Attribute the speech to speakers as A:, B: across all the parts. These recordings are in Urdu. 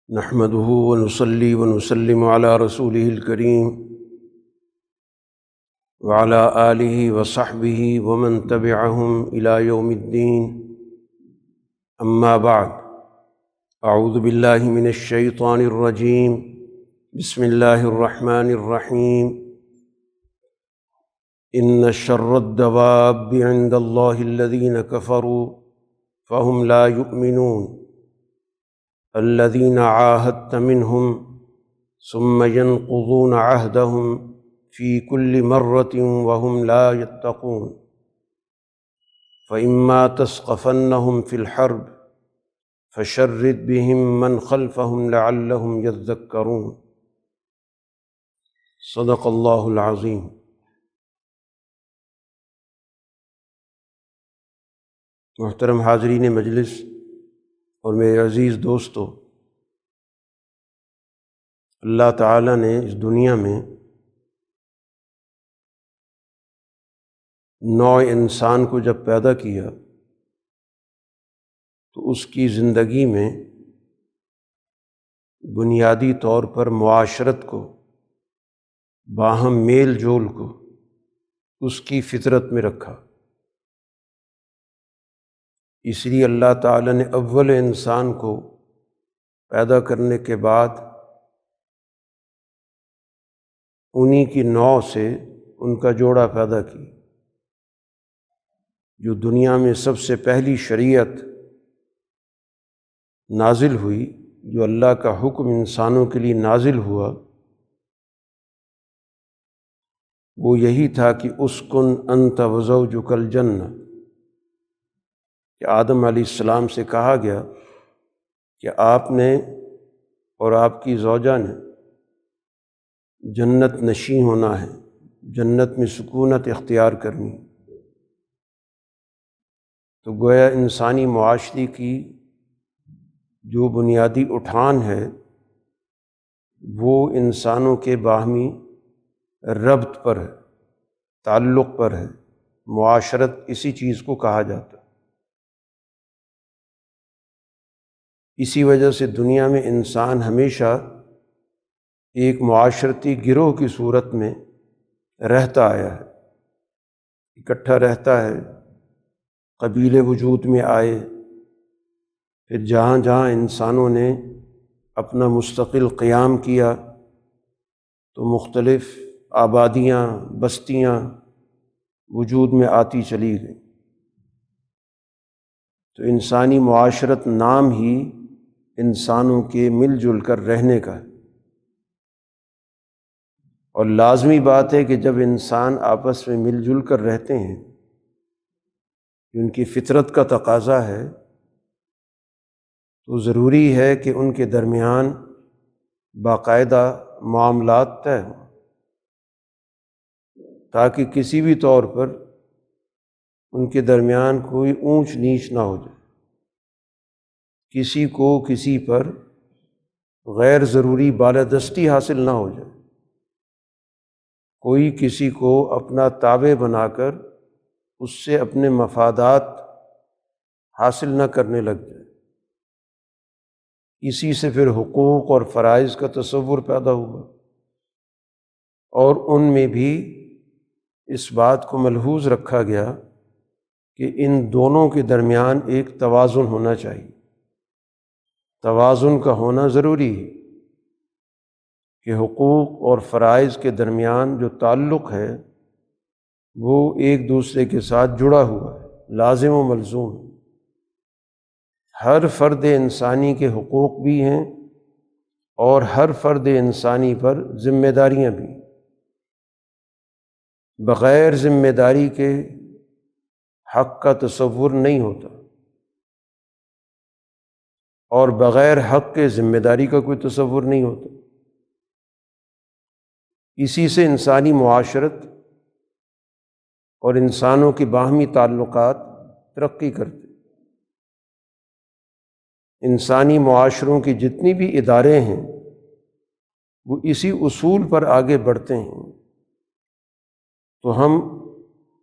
A: نحمده ونصلي ونسلم على رسوله الكريم وعلى آله وصحبه ومن تبعهم إلى يوم الدين. أما بعد، أعوذ بالله من الشيطان الرجيم. بسم الله الرحمن الرحيم. إن شر الدواب عند الله الذين كفروا فهم لا يؤمنون الذين عاهدت منهم ثم ينقضون عهدهم في كل مرة وهم لا يتقون فإما تثقفنهم في الحرب فشرد بهم من خلفهم لعلهم يذكرون. صدق اللہ العظیم. محترم حاضرین مجلس اور میرے عزیز دوستو، اللہ تعالیٰ نے اس دنیا میں نوع انسان کو جب پیدا کیا تو اس کی زندگی میں بنیادی طور پر معاشرت کو، باہم میل جول کو اس کی فطرت میں رکھا. اس لیے اللہ تعالیٰ نے اول انسان کو پیدا کرنے کے بعد انہی کی نوع سے ان کا جوڑا پیدا کی. جو دنیا میں سب سے پہلی شریعت نازل ہوئی، جو اللہ کا حکم انسانوں کے لیے نازل ہوا، وہ یہی تھا کہ اسکن انت وزوجک الجنہ، کہ آدم علیہ السلام سے کہا گیا کہ آپ نے اور آپ کی زوجہ نے جنت نشین ہونا ہے، جنت میں سکونت اختیار کرنی. تو گویا انسانی معاشرے کی جو بنیادی اٹھان ہے وہ انسانوں کے باہمی ربط پر ہے، تعلق پر ہے. معاشرت اسی چیز کو کہا جاتا ہے. اسی وجہ سے دنیا میں انسان ہمیشہ ایک معاشرتی گروہ کی صورت میں رہتا آیا ہے، اکٹھا رہتا ہے. قبیلے وجود میں آئے، پھر جہاں جہاں انسانوں نے اپنا مستقل قیام کیا تو مختلف آبادیاں، بستیاں وجود میں آتی چلی گئیں. تو انسانی معاشرت نام ہی انسانوں کے مل جل کر رہنے کا ہے. اور لازمی بات ہے کہ جب انسان آپس میں مل جل کر رہتے ہیں، ان کی فطرت کا تقاضا ہے، تو ضروری ہے کہ ان کے درمیان باقاعدہ معاملات طے ہوں، تاکہ کسی بھی طور پر ان کے درمیان کوئی اونچ نیچ نہ ہو جائے، کسی کو کسی پر غیر ضروری بالادستی حاصل نہ ہو جائے، کوئی کسی کو اپنا تابع بنا کر اس سے اپنے مفادات حاصل نہ کرنے لگ جائے. اسی سے پھر حقوق اور فرائض کا تصور پیدا ہوا، اور ان میں بھی اس بات کو ملحوظ رکھا گیا کہ ان دونوں کے درمیان ایک توازن ہونا چاہیے. توازن کا ہونا ضروری ہے کہ حقوق اور فرائض کے درمیان جو تعلق ہے وہ ایک دوسرے کے ساتھ جڑا ہوا ہے، لازم و ملزوم ہے. ہر فرد انسانی کے حقوق بھی ہیں اور ہر فرد انسانی پر ذمہ داریاں بھی. بغیر ذمہ داری کے حق کا تصور نہیں ہوتا، اور بغیر حق کے ذمہ داری کا کوئی تصور نہیں ہوتا. اسی سے انسانی معاشرت اور انسانوں کے باہمی تعلقات ترقی کرتے. انسانی معاشروں کی جتنی بھی ادارے ہیں وہ اسی اصول پر آگے بڑھتے ہیں. تو ہم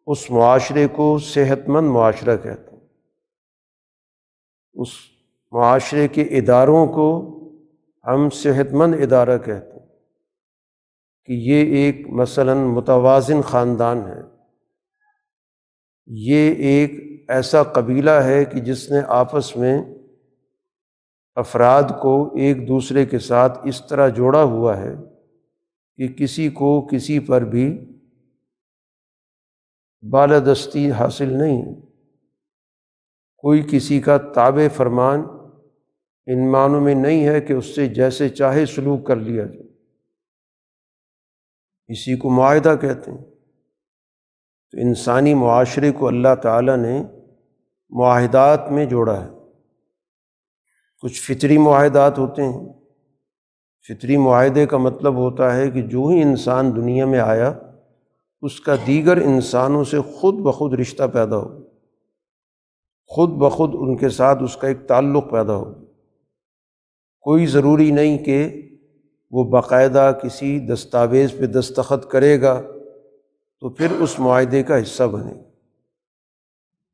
A: اس معاشرے کو صحت مند معاشرہ کہتے ہیں. اس معاشرے کے اداروں کو ہم صحت مند ادارہ کہتے ہیں کہ یہ ایک مثلاً متوازن خاندان ہے، یہ ایک ایسا قبیلہ ہے کہ جس نے آپس میں افراد کو ایک دوسرے کے ساتھ اس طرح جوڑا ہوا ہے کہ کسی کو کسی پر بھی بالادستی حاصل نہیں ہے، کوئی کسی کا تابع فرمان ان معنوں میں نہیں ہے کہ اس سے جیسے چاہے سلوک کر لیا جائے، اسی کو معاہدہ کہتے ہیں۔ تو انسانی معاشرے کو اللہ تعالیٰ نے معاہدات میں جوڑا ہے۔ کچھ فطری معاہدات ہوتے ہیں، فطری معاہدے کا مطلب ہوتا ہے کہ جو ہی انسان دنیا میں آیا اس کا دیگر انسانوں سے خود بخود رشتہ پیدا ہو، خود بخود ان کے ساتھ اس کا ایک تعلق پیدا ہو، کوئی ضروری نہیں کہ وہ باقاعدہ کسی دستاویز پہ دستخط کرے گا تو پھر اس معاہدے کا حصہ بنے گا۔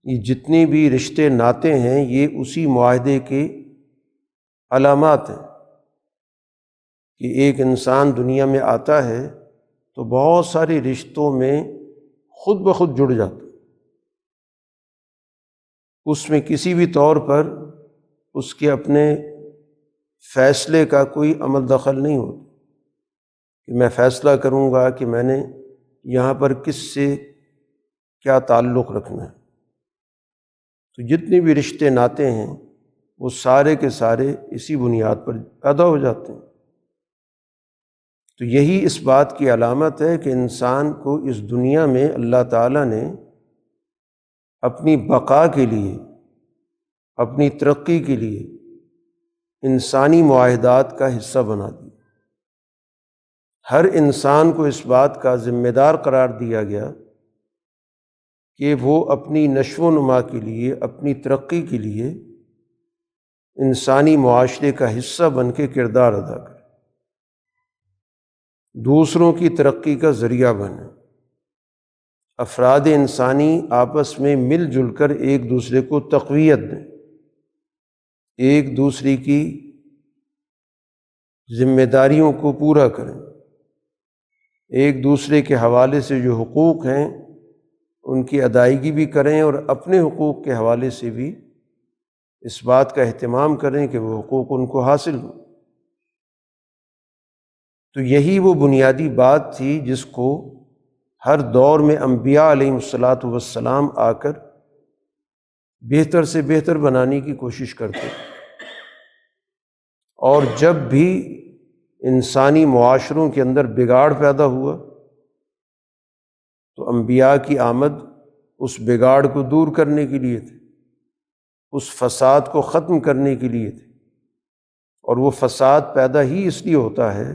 A: یہ جتنے بھی رشتے ناتے ہیں یہ اسی معاہدے کے علامات ہیں کہ ایک انسان دنیا میں آتا ہے تو بہت سارے رشتوں میں خود بخود جڑ جاتا ہے، اس میں کسی بھی طور پر اس کے اپنے فیصلے کا کوئی عمل دخل نہیں ہوتا کہ میں فیصلہ کروں گا کہ میں نے یہاں پر کس سے کیا تعلق رکھنا ہے۔ تو جتنے بھی رشتے ناتے ہیں وہ سارے کے سارے اسی بنیاد پر پیدا ہو جاتے ہیں۔ تو یہی اس بات کی علامت ہے کہ انسان کو اس دنیا میں اللہ تعالیٰ نے اپنی بقا کے لیے، اپنی ترقی کے لیے انسانی معاہدات کا حصہ بنا دیا۔ ہر انسان کو اس بات کا ذمہ دار قرار دیا گیا کہ وہ اپنی نشو و نما کے لیے، اپنی ترقی کے لیے انسانی معاشرے کا حصہ بن کے کردار ادا کرے، دوسروں کی ترقی کا ذریعہ بنے، افراد انسانی آپس میں مل جل کر ایک دوسرے کو تقویت دیں، ایک دوسرے کی ذمہ داریوں کو پورا کریں، ایک دوسرے کے حوالے سے جو حقوق ہیں ان کی ادائیگی بھی کریں اور اپنے حقوق کے حوالے سے بھی اس بات کا اہتمام کریں کہ وہ حقوق ان کو حاصل ہوں۔ تو یہی وہ بنیادی بات تھی جس کو ہر دور میں انبیاء علیہم الصلاۃ والسلام آ کر بہتر سے بہتر بنانے کی کوشش کرتے ہیں، اور جب بھی انسانی معاشروں کے اندر بگاڑ پیدا ہوا تو انبیاء کی آمد اس بگاڑ کو دور کرنے کے لیے تھی، اس فساد کو ختم کرنے کے لیے تھی، اور وہ فساد پیدا ہی اس لیے ہوتا ہے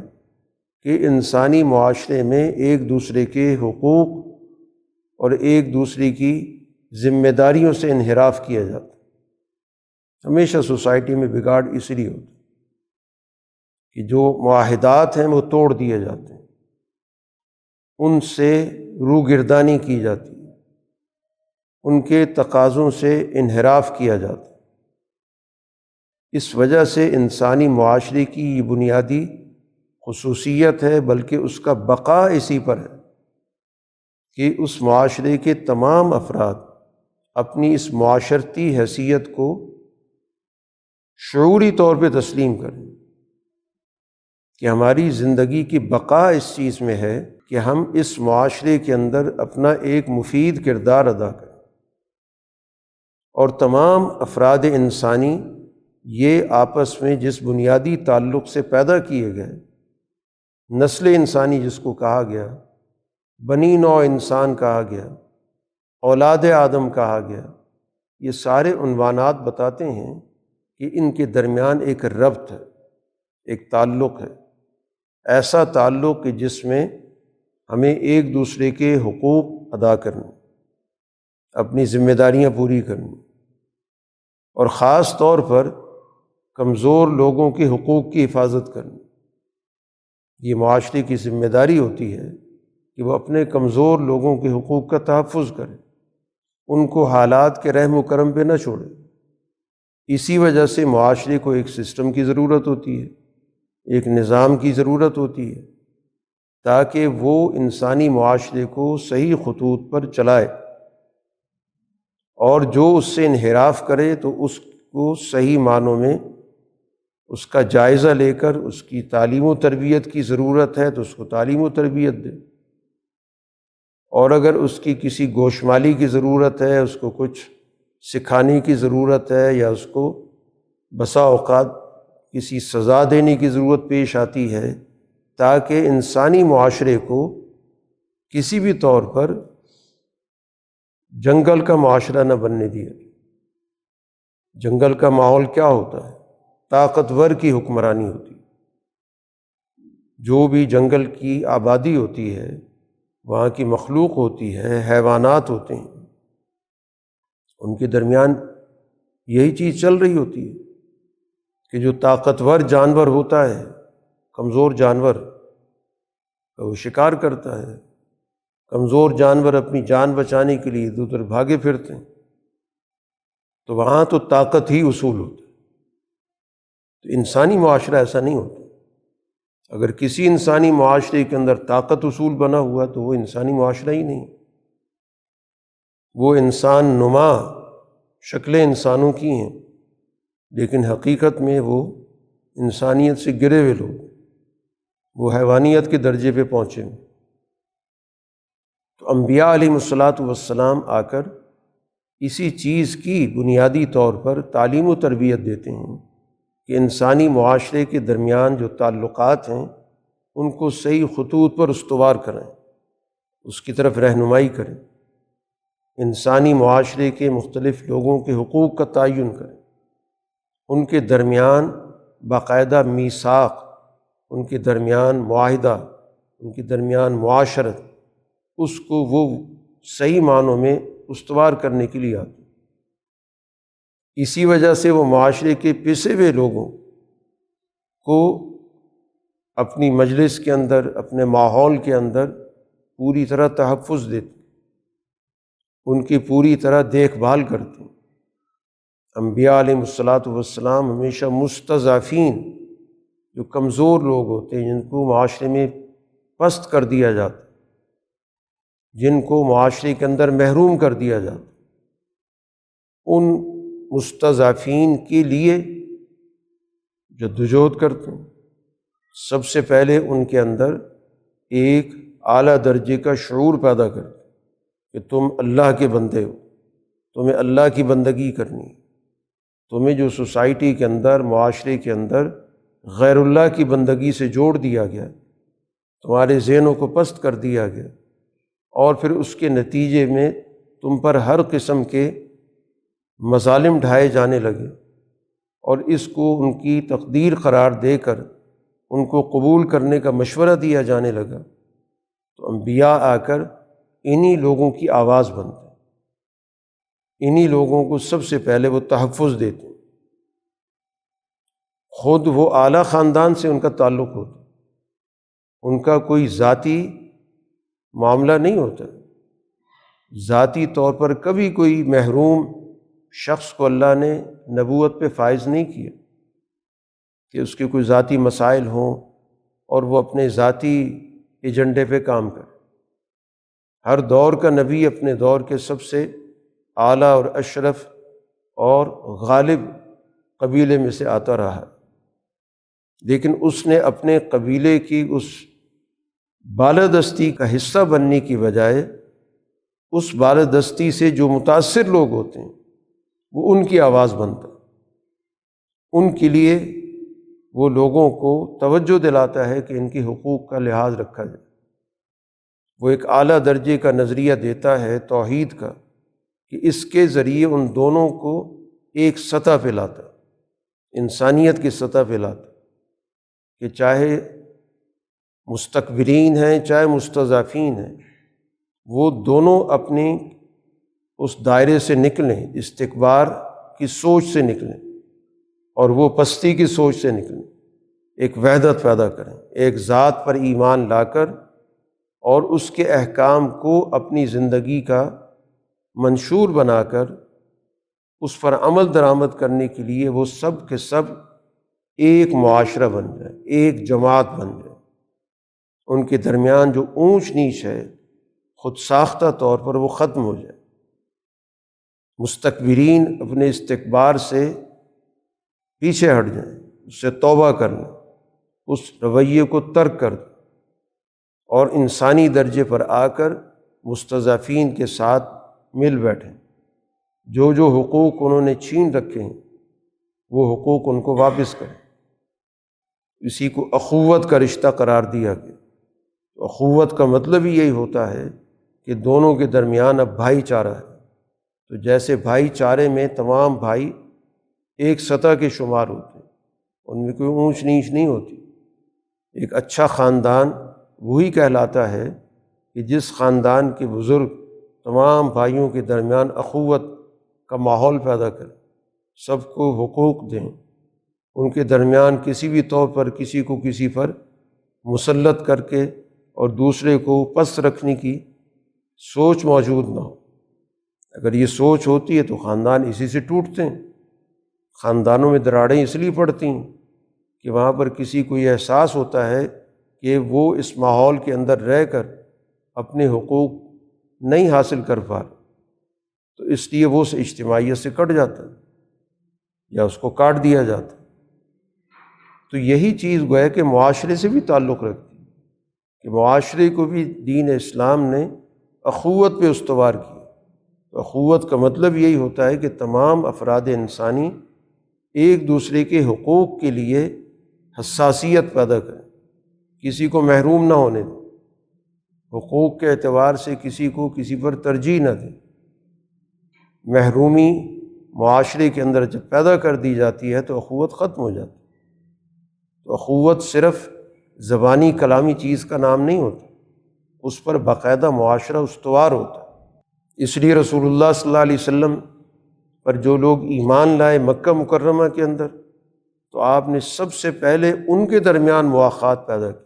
A: کہ انسانی معاشرے میں ایک دوسرے کے حقوق اور ایک دوسرے کی ذمہ داریوں سے انحراف کیا جاتا ہے۔ ہمیشہ سوسائٹی میں بگاڑ اس لیے ہوتا ہے کہ جو معاہدات ہیں وہ توڑ دیے جاتے ہیں، ان سے روگردانی کی جاتی ہے، ان کے تقاضوں سے انحراف کیا جاتا ہے۔ اس وجہ سے انسانی معاشرے کی یہ بنیادی خصوصیت ہے، بلکہ اس کا بقا اسی پر ہے کہ اس معاشرے کے تمام افراد اپنی اس معاشرتی حیثیت کو شعوری طور پہ تسلیم کریں کہ ہماری زندگی کی بقا اس چیز میں ہے کہ ہم اس معاشرے کے اندر اپنا ایک مفید کردار ادا کریں، اور تمام افراد انسانی یہ آپس میں جس بنیادی تعلق سے پیدا کیے گئے، نسل انسانی جس کو کہا گیا، بنی نوع انسان کہا گیا، اولاد آدم کہا گیا، یہ سارے عنوانات بتاتے ہیں کہ ان کے درمیان ایک ربط ہے، ایک تعلق ہے، ایسا تعلق کہ جس میں ہمیں ایک دوسرے کے حقوق ادا کرنے، اپنی ذمہ داریاں پوری کرنی، اور خاص طور پر کمزور لوگوں کے حقوق کی حفاظت کرنی۔ یہ معاشرے کی ذمہ داری ہوتی ہے کہ وہ اپنے کمزور لوگوں کے حقوق کا تحفظ کرے، ان کو حالات کے رحم و کرم پہ نہ چھوڑے۔ اسی وجہ سے معاشرے کو ایک سسٹم کی ضرورت ہوتی ہے ایک نظام کی ضرورت ہوتی ہے تاکہ وہ انسانی معاشرے کو صحیح خطوط پر چلائے، اور جو اس سے انحراف کرے تو اس کو صحیح معنوں میں اس کا جائزہ لے کر اس کی تعلیم و تربیت کی ضرورت ہے تو اس کو تعلیم و تربیت دے، اور اگر اس کی کسی گوشمالی کی ضرورت ہے، اس کو کچھ سکھانے کی ضرورت ہے، یا اس کو بسا اوقات کسی سزا دینے کی ضرورت پیش آتی ہے، تاکہ انسانی معاشرے کو کسی بھی طور پر جنگل کا معاشرہ نہ بننے دیا۔ جنگل کا ماحول کیا ہوتا ہے؟ طاقتور کی حکمرانی ہوتی ہے۔ جو بھی جنگل کی آبادی ہوتی ہے، وہاں کی مخلوق ہوتی ہے، حیوانات ہوتے ہیں، ان کے درمیان یہی چیز چل رہی ہوتی ہے کہ جو طاقتور جانور ہوتا ہے، کمزور جانور کا وہ شکار کرتا ہے، کمزور جانور اپنی جان بچانے کے لیے ادھر ادھر بھاگے پھرتے ہیں، تو وہاں تو طاقت ہی اصول ہوتا ہے۔ تو انسانی معاشرہ ایسا نہیں ہوتا۔ اگر کسی انسانی معاشرے کے اندر طاقت اصول بنا ہوا تو وہ انسانی معاشرہ ہی نہیں، وہ انسان نما شکلیں انسانوں کی ہیں، لیکن حقیقت میں وہ انسانیت سے گرے ہوئے لوگ، وہ حیوانیت کے درجے پہ پہنچے ہیں۔ تو انبیاء علیہ الصلاۃ والسلام آ کر اسی چیز کی بنیادی طور پر تعلیم و تربیت دیتے ہیں کہ انسانی معاشرے کے درمیان جو تعلقات ہیں ان کو صحیح خطوط پر استوار کریں، اس کی طرف رہنمائی کریں، انسانی معاشرے کے مختلف لوگوں کے حقوق کا تعین کریں، ان کے درمیان باقاعدہ میثاق، ان کے درمیان معاہدہ، ان کے درمیان معاشرت، اس کو وہ صحیح معنوں میں استوار کرنے کے لیے آتے۔ اسی وجہ سے وہ معاشرے کے پسے ہوئے لوگوں کو اپنی مجلس کے اندر، اپنے ماحول کے اندر پوری طرح تحفظ دیتے، ان کی پوری طرح دیکھ بھال کرتے ہیں۔ انبیاء علیہ الصلاۃ والسلام ہمیشہ مستضعفین، جو کمزور لوگ ہوتے ہیں، جن کو معاشرے میں پست کر دیا جاتا، جن کو معاشرے کے اندر محروم کر دیا جاتا، ان مستضعفین کے لیے جدوجہد کرتے ہیں۔ سب سے پہلے ان کے اندر ایک اعلیٰ درجے کا شعور پیدا کرتے کہ تم اللہ کے بندے ہو، تمہیں اللہ کی بندگی کرنی ہے، تمہیں جو سوسائٹی کے اندر، معاشرے کے اندر غیر اللہ کی بندگی سے جوڑ دیا گیا، تمہارے ذہنوں کو پست کر دیا گیا، اور پھر اس کے نتیجے میں تم پر ہر قسم کے مظالم ڈھائے جانے لگے، اور اس کو ان کی تقدیر قرار دے کر ان کو قبول کرنے کا مشورہ دیا جانے لگا۔ تو انبیاء آ کر انہی لوگوں کی آواز بنتے، انہی لوگوں کو سب سے پہلے وہ تحفظ دیتے۔ خود وہ اعلیٰ خاندان سے ان کا تعلق ہوتا، ان کا کوئی ذاتی معاملہ نہیں ہوتا، ذاتی طور پر کبھی کوئی محروم شخص کو اللہ نے نبوت پہ فائز نہیں کیا کہ اس کے کوئی ذاتی مسائل ہوں اور وہ اپنے ذاتی ایجنڈے پہ کام کرے۔ ہر دور کا نبی اپنے دور کے سب سے اعلیٰ اور اشرف اور غالب قبیلے میں سے آتا رہا ہے، لیکن اس نے اپنے قبیلے کی اس بالادستی کا حصہ بننے کی بجائے اس بالادستی سے جو متاثر لوگ ہوتے ہیں وہ ان کی آواز بنتا، ان کے لیے وہ لوگوں کو توجہ دلاتا ہے کہ ان کے حقوق کا لحاظ رکھا جائے۔ وہ ایک اعلیٰ درجے کا نظریہ دیتا ہے توحید کا کہ اس کے ذریعے ان دونوں کو ایک سطح پہ لاتا، انسانیت کی سطح پہ لاتا، کہ چاہے مستکبرین ہیں چاہے مستضعفین ہیں، وہ دونوں اپنی اس دائرے سے نکلیں، استکبار کی سوچ سے نکلیں، اور وہ پستی کی سوچ سے نکلیں، ایک وحدت پیدا کریں، ایک ذات پر ایمان لا کر اور اس کے احکام کو اپنی زندگی کا منشور بنا کر اس پر عمل درآمد کرنے کے لیے وہ سب کے سب ایک معاشرہ بن جائے، ایک جماعت بن جائے، ان کے درمیان جو اونچ نیچ ہے خود ساختہ طور پر وہ ختم ہو جائے، مستکبرین اپنے استکبار سے پیچھے ہٹ جائیں، اس سے توبہ کر لیں، اس رویے کو ترک کر دیں اور انسانی درجے پر آ کر مستضعفین کے ساتھ مل بیٹھیں، جو جو حقوق انہوں نے چھین رکھے ہیں وہ حقوق ان کو واپس کریں۔ اسی کو اخوت کا رشتہ قرار دیا گیا۔ تو اخوت کا مطلب ہی یہی ہوتا ہے کہ دونوں کے درمیان اب بھائی چارہ ہے۔ تو جیسے بھائی چارے میں تمام بھائی ایک سطح کے شمار ہوتے ہیں، ان میں کوئی اونچ نیچ نہیں ہوتی۔ ایک اچھا خاندان وہی کہلاتا ہے کہ جس خاندان کے بزرگ تمام بھائیوں کے درمیان اخوت کا ماحول پیدا کریں، سب کو حقوق دیں، ان کے درمیان کسی بھی طور پر کسی کو کسی پر مسلط کر کے اور دوسرے کو پست رکھنے کی سوچ موجود نہ ہو۔ اگر یہ سوچ ہوتی ہے تو خاندان اسی سے ٹوٹتے ہیں۔ خاندانوں میں دراڑیں اس لیے پڑتی ہیں کہ وہاں پر کسی کو یہ احساس ہوتا ہے کہ وہ اس ماحول کے اندر رہ کر اپنے حقوق نہیں حاصل کر پا رہے، تو اس لیے وہ اس اجتماعیت سے کٹ جاتا ہے یا اس کو کاٹ دیا جاتا ہے۔ تو یہی چیز گویا کہ معاشرے سے بھی تعلق رکھتی ہے کہ معاشرے کو بھی دین اسلام نے اخوت پہ استوار کیا۔ تو اخوت کا مطلب یہی ہوتا ہے کہ تمام افراد انسانی ایک دوسرے کے حقوق کے لیے حساسیت پیدا کریں، کسی کو محروم نہ ہونے دیں، حقوق کے اعتبار سے کسی کو کسی پر ترجیح نہ دیں۔ محرومی معاشرے کے اندر جب پیدا کر دی جاتی ہے تو اخوت ختم ہو جاتی ہے۔ تو اخوت صرف زبانی کلامی چیز کا نام نہیں ہوتا، اس پر باقاعدہ معاشرہ استوار ہوتا ہے۔ اس لیے رسول اللہ صلی اللہ علیہ وسلم پر جو لوگ ایمان لائے مکہ مکرمہ کے اندر، تو آپ نے سب سے پہلے ان کے درمیان مواخات پیدا کی۔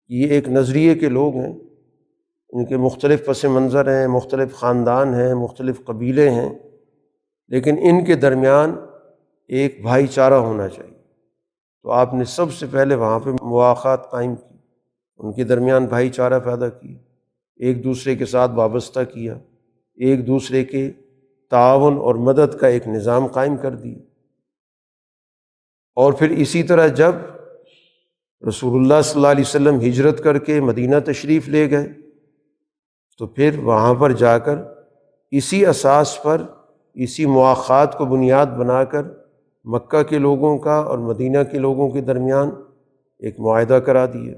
A: یہ ایک نظریے کے لوگ ہیں، ان کے مختلف پس منظر ہیں، مختلف خاندان ہیں، مختلف قبیلے ہیں، لیکن ان کے درمیان ایک بھائی چارہ ہونا چاہیے۔ تو آپ نے سب سے پہلے وہاں پہ مواخات قائم کی، ان کے درمیان بھائی چارہ پیدا کیا، ایک دوسرے کے ساتھ وابستہ کیا، ایک دوسرے کے تعاون اور مدد کا ایک نظام قائم کر دیا۔ اور پھر اسی طرح جب رسول اللہ صلی اللہ علیہ وسلم ہجرت کر کے مدینہ تشریف لے گئے، تو پھر وہاں پر جا کر اسی اساس پر، اسی مواخات کو بنیاد بنا کر مکہ کے لوگوں کا اور مدینہ کے لوگوں کے درمیان ایک معاہدہ کرا دیا۔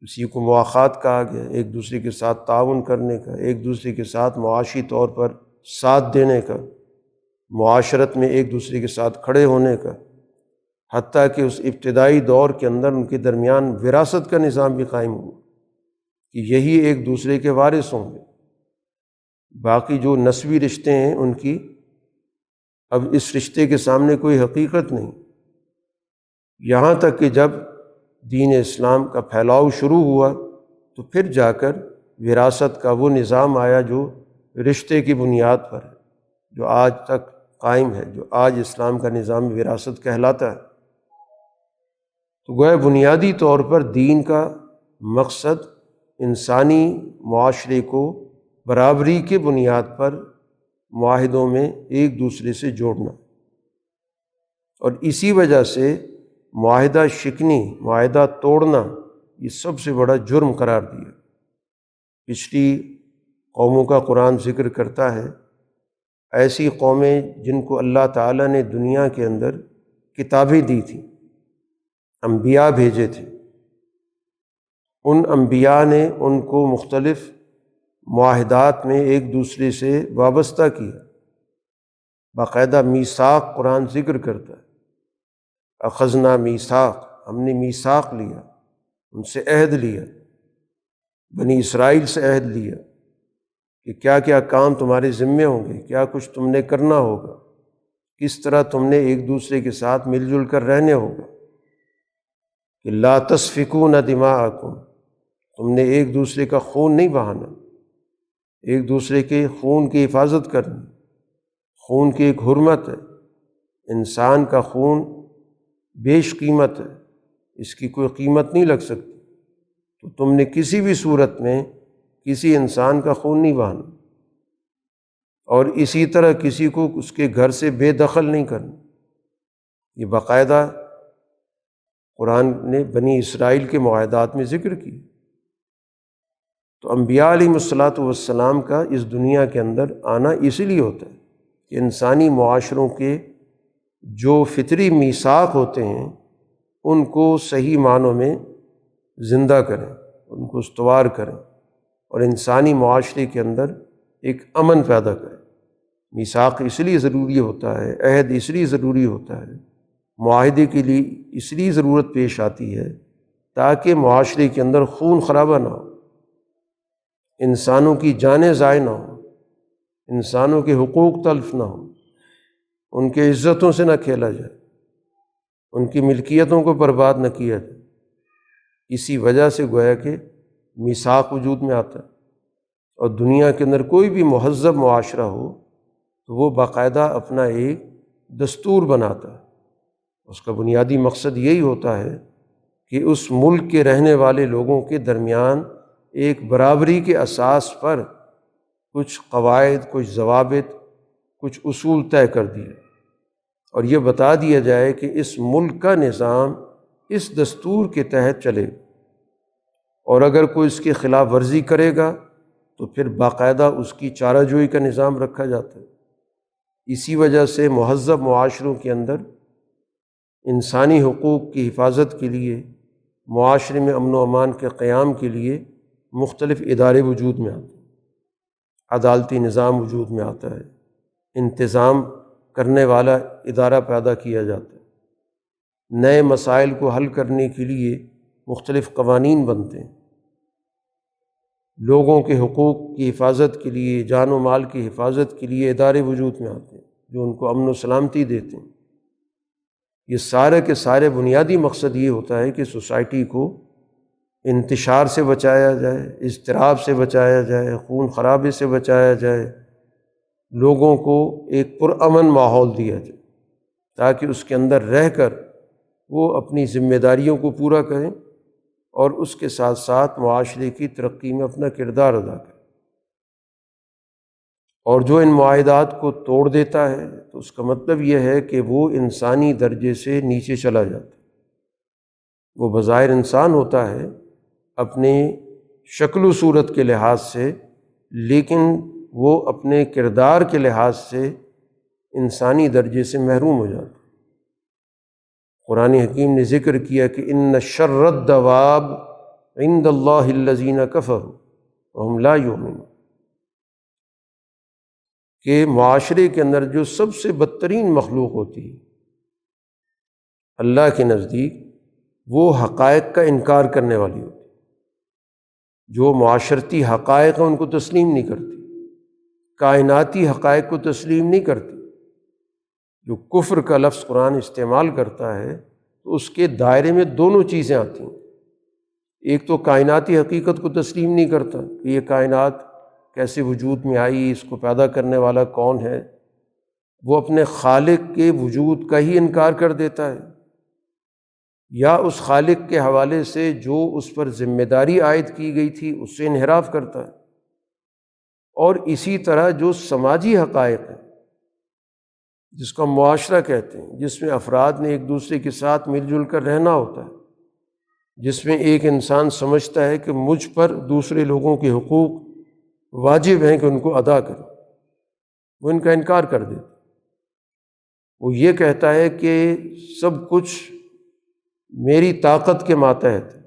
A: اسی کو مواخات کہا گیا، ایک دوسرے کے ساتھ تعاون کرنے کا، ایک دوسرے کے ساتھ معاشی طور پر ساتھ دینے کا، معاشرت میں ایک دوسرے کے ساتھ کھڑے ہونے کا، حتیٰ کہ اس ابتدائی دور کے اندر ان کے درمیان وراثت کا نظام بھی قائم ہوا کہ یہی ایک دوسرے کے وارث ہوں گے۔ باقی جو نسبی رشتے ہیں ان کی اب اس رشتے کے سامنے کوئی حقیقت نہیں، یہاں تک کہ جب دین اسلام کا پھیلاؤ شروع ہوا تو پھر جا کر وراثت کا وہ نظام آیا جو رشتے کی بنیاد پر ہے، جو آج تک قائم ہے، جو آج اسلام کا نظام وراثت کہلاتا ہے۔ تو گویا بنیادی طور پر دین کا مقصد انسانی معاشرے کو برابری کے بنیاد پر معاہدوں میں ایک دوسرے سے جوڑنا، اور اسی وجہ سے معاہدہ شکنی، معاہدہ توڑنا یہ سب سے بڑا جرم قرار دیا۔ پچھلی قوموں کا قرآن ذکر کرتا ہے، ایسی قومیں جن کو اللہ تعالیٰ نے دنیا کے اندر کتابیں دی تھیں، انبیاء بھیجے تھے، ان انبیاء نے ان کو مختلف معاہدات میں ایک دوسرے سے وابستہ کیا۔ باقاعدہ میثاق قرآن ذکر کرتا ہے، اخذنا میثاق، ہم نے میثاق لیا، ان سے عہد لیا، بنی اسرائیل سے عہد لیا کہ کیا کیا کام تمہارے ذمے ہوں گے، کیا کچھ تم نے کرنا ہوگا، کس طرح تم نے ایک دوسرے کے ساتھ مل جل کر رہنے ہوگا، کہ لا تسفکون دماءکم، تم نے ایک دوسرے کا خون نہیں بہانا، ایک دوسرے کے خون کی حفاظت کرنی۔ خون کی ایک حرمت ہے، انسان کا خون بیش قیمت ہے، اس کی کوئی قیمت نہیں لگ سکتی، تو تم نے کسی بھی صورت میں کسی انسان کا خون نہیں بہانا، اور اسی طرح کسی کو اس کے گھر سے بے دخل نہیں کرنا۔ یہ باقاعدہ قرآن نے بنی اسرائیل کے معاہدات میں ذکر کی۔ تو انبیاء علیہ الصلاۃ والسلام کا اس دنیا کے اندر آنا اسی لیے ہوتا ہے کہ انسانی معاشروں کے جو فطری میثاق ہوتے ہیں ان کو صحیح معنوں میں زندہ کریں، ان کو استوار کریں، اور انسانی معاشرے کے اندر ایک امن پیدا کریں۔ میثاق اس لیے ضروری ہوتا ہے، عہد اس لیے ضروری ہوتا ہے، معاہدے کے لیے اس لیے ضرورت پیش آتی ہے تاکہ معاشرے کے اندر خون خرابہ نہ ہو، انسانوں کی جانیں ضائع نہ ہوں، انسانوں کے حقوق تلف نہ ہوں، ان کے عزتوں سے نہ کھیلا جائے، ان کی ملکیتوں کو برباد نہ کیا جائے۔ اسی وجہ سے گویا کہ میثاق وجود میں آتا ہے، اور دنیا کے اندر کوئی بھی مہذب معاشرہ ہو تو وہ باقاعدہ اپنا ایک دستور بناتا ہے۔ اس کا بنیادی مقصد یہی ہوتا ہے کہ اس ملک کے رہنے والے لوگوں کے درمیان ایک برابری کے اساس پر کچھ قواعد، کچھ ضوابط، کچھ اصول طے کر دیے، اور یہ بتا دیا جائے کہ اس ملک کا نظام اس دستور کے تحت چلے، اور اگر کوئی اس کی خلاف ورزی کرے گا تو پھر باقاعدہ اس کی چارہ جوئی کا نظام رکھا جاتا ہے۔ اسی وجہ سے مہذب معاشروں کے اندر انسانی حقوق کی حفاظت کے لیے، معاشرے میں امن و امان کے قیام کے لیے مختلف ادارے وجود میں آتے ہیں، عدالتی نظام وجود میں آتا ہے، انتظام کرنے والا ادارہ پیدا کیا جاتا ہے، نئے مسائل کو حل کرنے کے لیے مختلف قوانین بنتے ہیں، لوگوں کے حقوق کی حفاظت کے لیے، جان و مال کی حفاظت کے لیے ادارے وجود میں آتے ہیں جو ان کو امن و سلامتی دیتے ہیں۔ یہ سارے کے سارے بنیادی مقصد یہ ہوتا ہے کہ سوسائٹی کو انتشار سے بچایا جائے، اضطراب سے بچایا جائے، خون خرابے سے بچایا جائے، لوگوں کو ایک پرامن ماحول دیا جائے تاکہ اس کے اندر رہ کر وہ اپنی ذمہ داریوں کو پورا کریں اور اس کے ساتھ ساتھ معاشرے کی ترقی میں اپنا کردار ادا کریں۔ اور جو ان معاہدات کو توڑ دیتا ہے تو اس کا مطلب یہ ہے کہ وہ انسانی درجے سے نیچے چلا جاتا ہے۔ وہ بظاہر انسان ہوتا ہے اپنی شکل و صورت کے لحاظ سے، لیکن وہ اپنے کردار کے لحاظ سے انسانی درجے سے محروم ہو جاتا ہے۔ قرآن حکیم نے ذکر کیا کہ ان شر الدواب عند اللہ الذین کفروا وہم لا یؤمنون، کہ معاشرے کے اندر جو سب سے بدترین مخلوق ہوتی ہے اللہ کے نزدیک، وہ حقائق کا انکار کرنے والی ہوتی ہے۔ جو معاشرتی حقائق ہیں ان کو تسلیم نہیں کرتی، کائناتی حقائق کو تسلیم نہیں کرتی۔ جو کفر کا لفظ قرآن استعمال کرتا ہے تو اس کے دائرے میں دونوں چیزیں آتی ہیں۔ ایک تو کائناتی حقیقت کو تسلیم نہیں کرتا کہ یہ کائنات کیسے وجود میں آئی، اس کو پیدا کرنے والا کون ہے، وہ اپنے خالق کے وجود کا ہی انکار کر دیتا ہے، یا اس خالق کے حوالے سے جو اس پر ذمہ داری عائد کی گئی تھی اس سے انحراف کرتا ہے۔ اور اسی طرح جو سماجی حقائق ہیں جس کو معاشرہ کہتے ہیں، جس میں افراد نے ایک دوسرے کے ساتھ مل جل کر رہنا ہوتا ہے، جس میں ایک انسان سمجھتا ہے کہ مجھ پر دوسرے لوگوں کے حقوق واجب ہیں کہ ان کو ادا کریں، وہ ان کا انکار کر دیتا ہے۔ وہ یہ کہتا ہے کہ سب کچھ میری طاقت کے ماتحت ہے،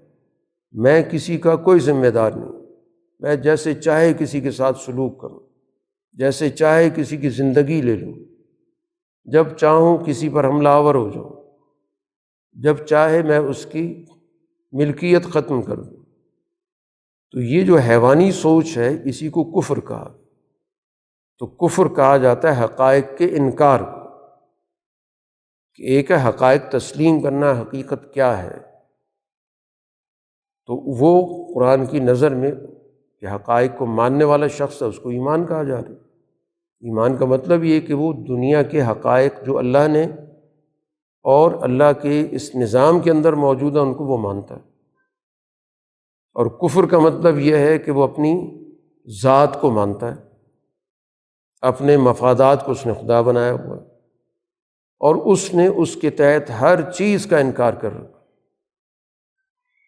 A: میں کسی کا کوئی ذمہ دار نہیں، میں جیسے چاہے کسی کے ساتھ سلوک کروں، جیسے چاہے کسی کی زندگی لے لوں، جب چاہوں کسی پر حملہ آور ہو جاؤں، جب چاہے میں اس کی ملکیت ختم کر دوں۔ تو یہ جو حیوانی سوچ ہے اسی کو کفر کہا۔ تو کفر کہا جاتا ہے حقائق کے انکار کو، کہ ایک ہے حقائق تسلیم کرنا، حقیقت کیا ہے، تو وہ قرآن کی نظر میں کہ حقائق کو ماننے والا شخص ہے اس کو ایمان کہا جا رہا ہے۔ ایمان کا مطلب یہ کہ وہ دنیا کے حقائق جو اللہ نے اور اللہ کے اس نظام کے اندر موجودہ ان کو وہ مانتا ہے۔ اور کفر کا مطلب یہ ہے کہ وہ اپنی ذات کو مانتا ہے، اپنے مفادات کو اس نے خدا بنایا ہوا ہے، اور اس نے اس کے تحت ہر چیز کا انکار کر رکھا۔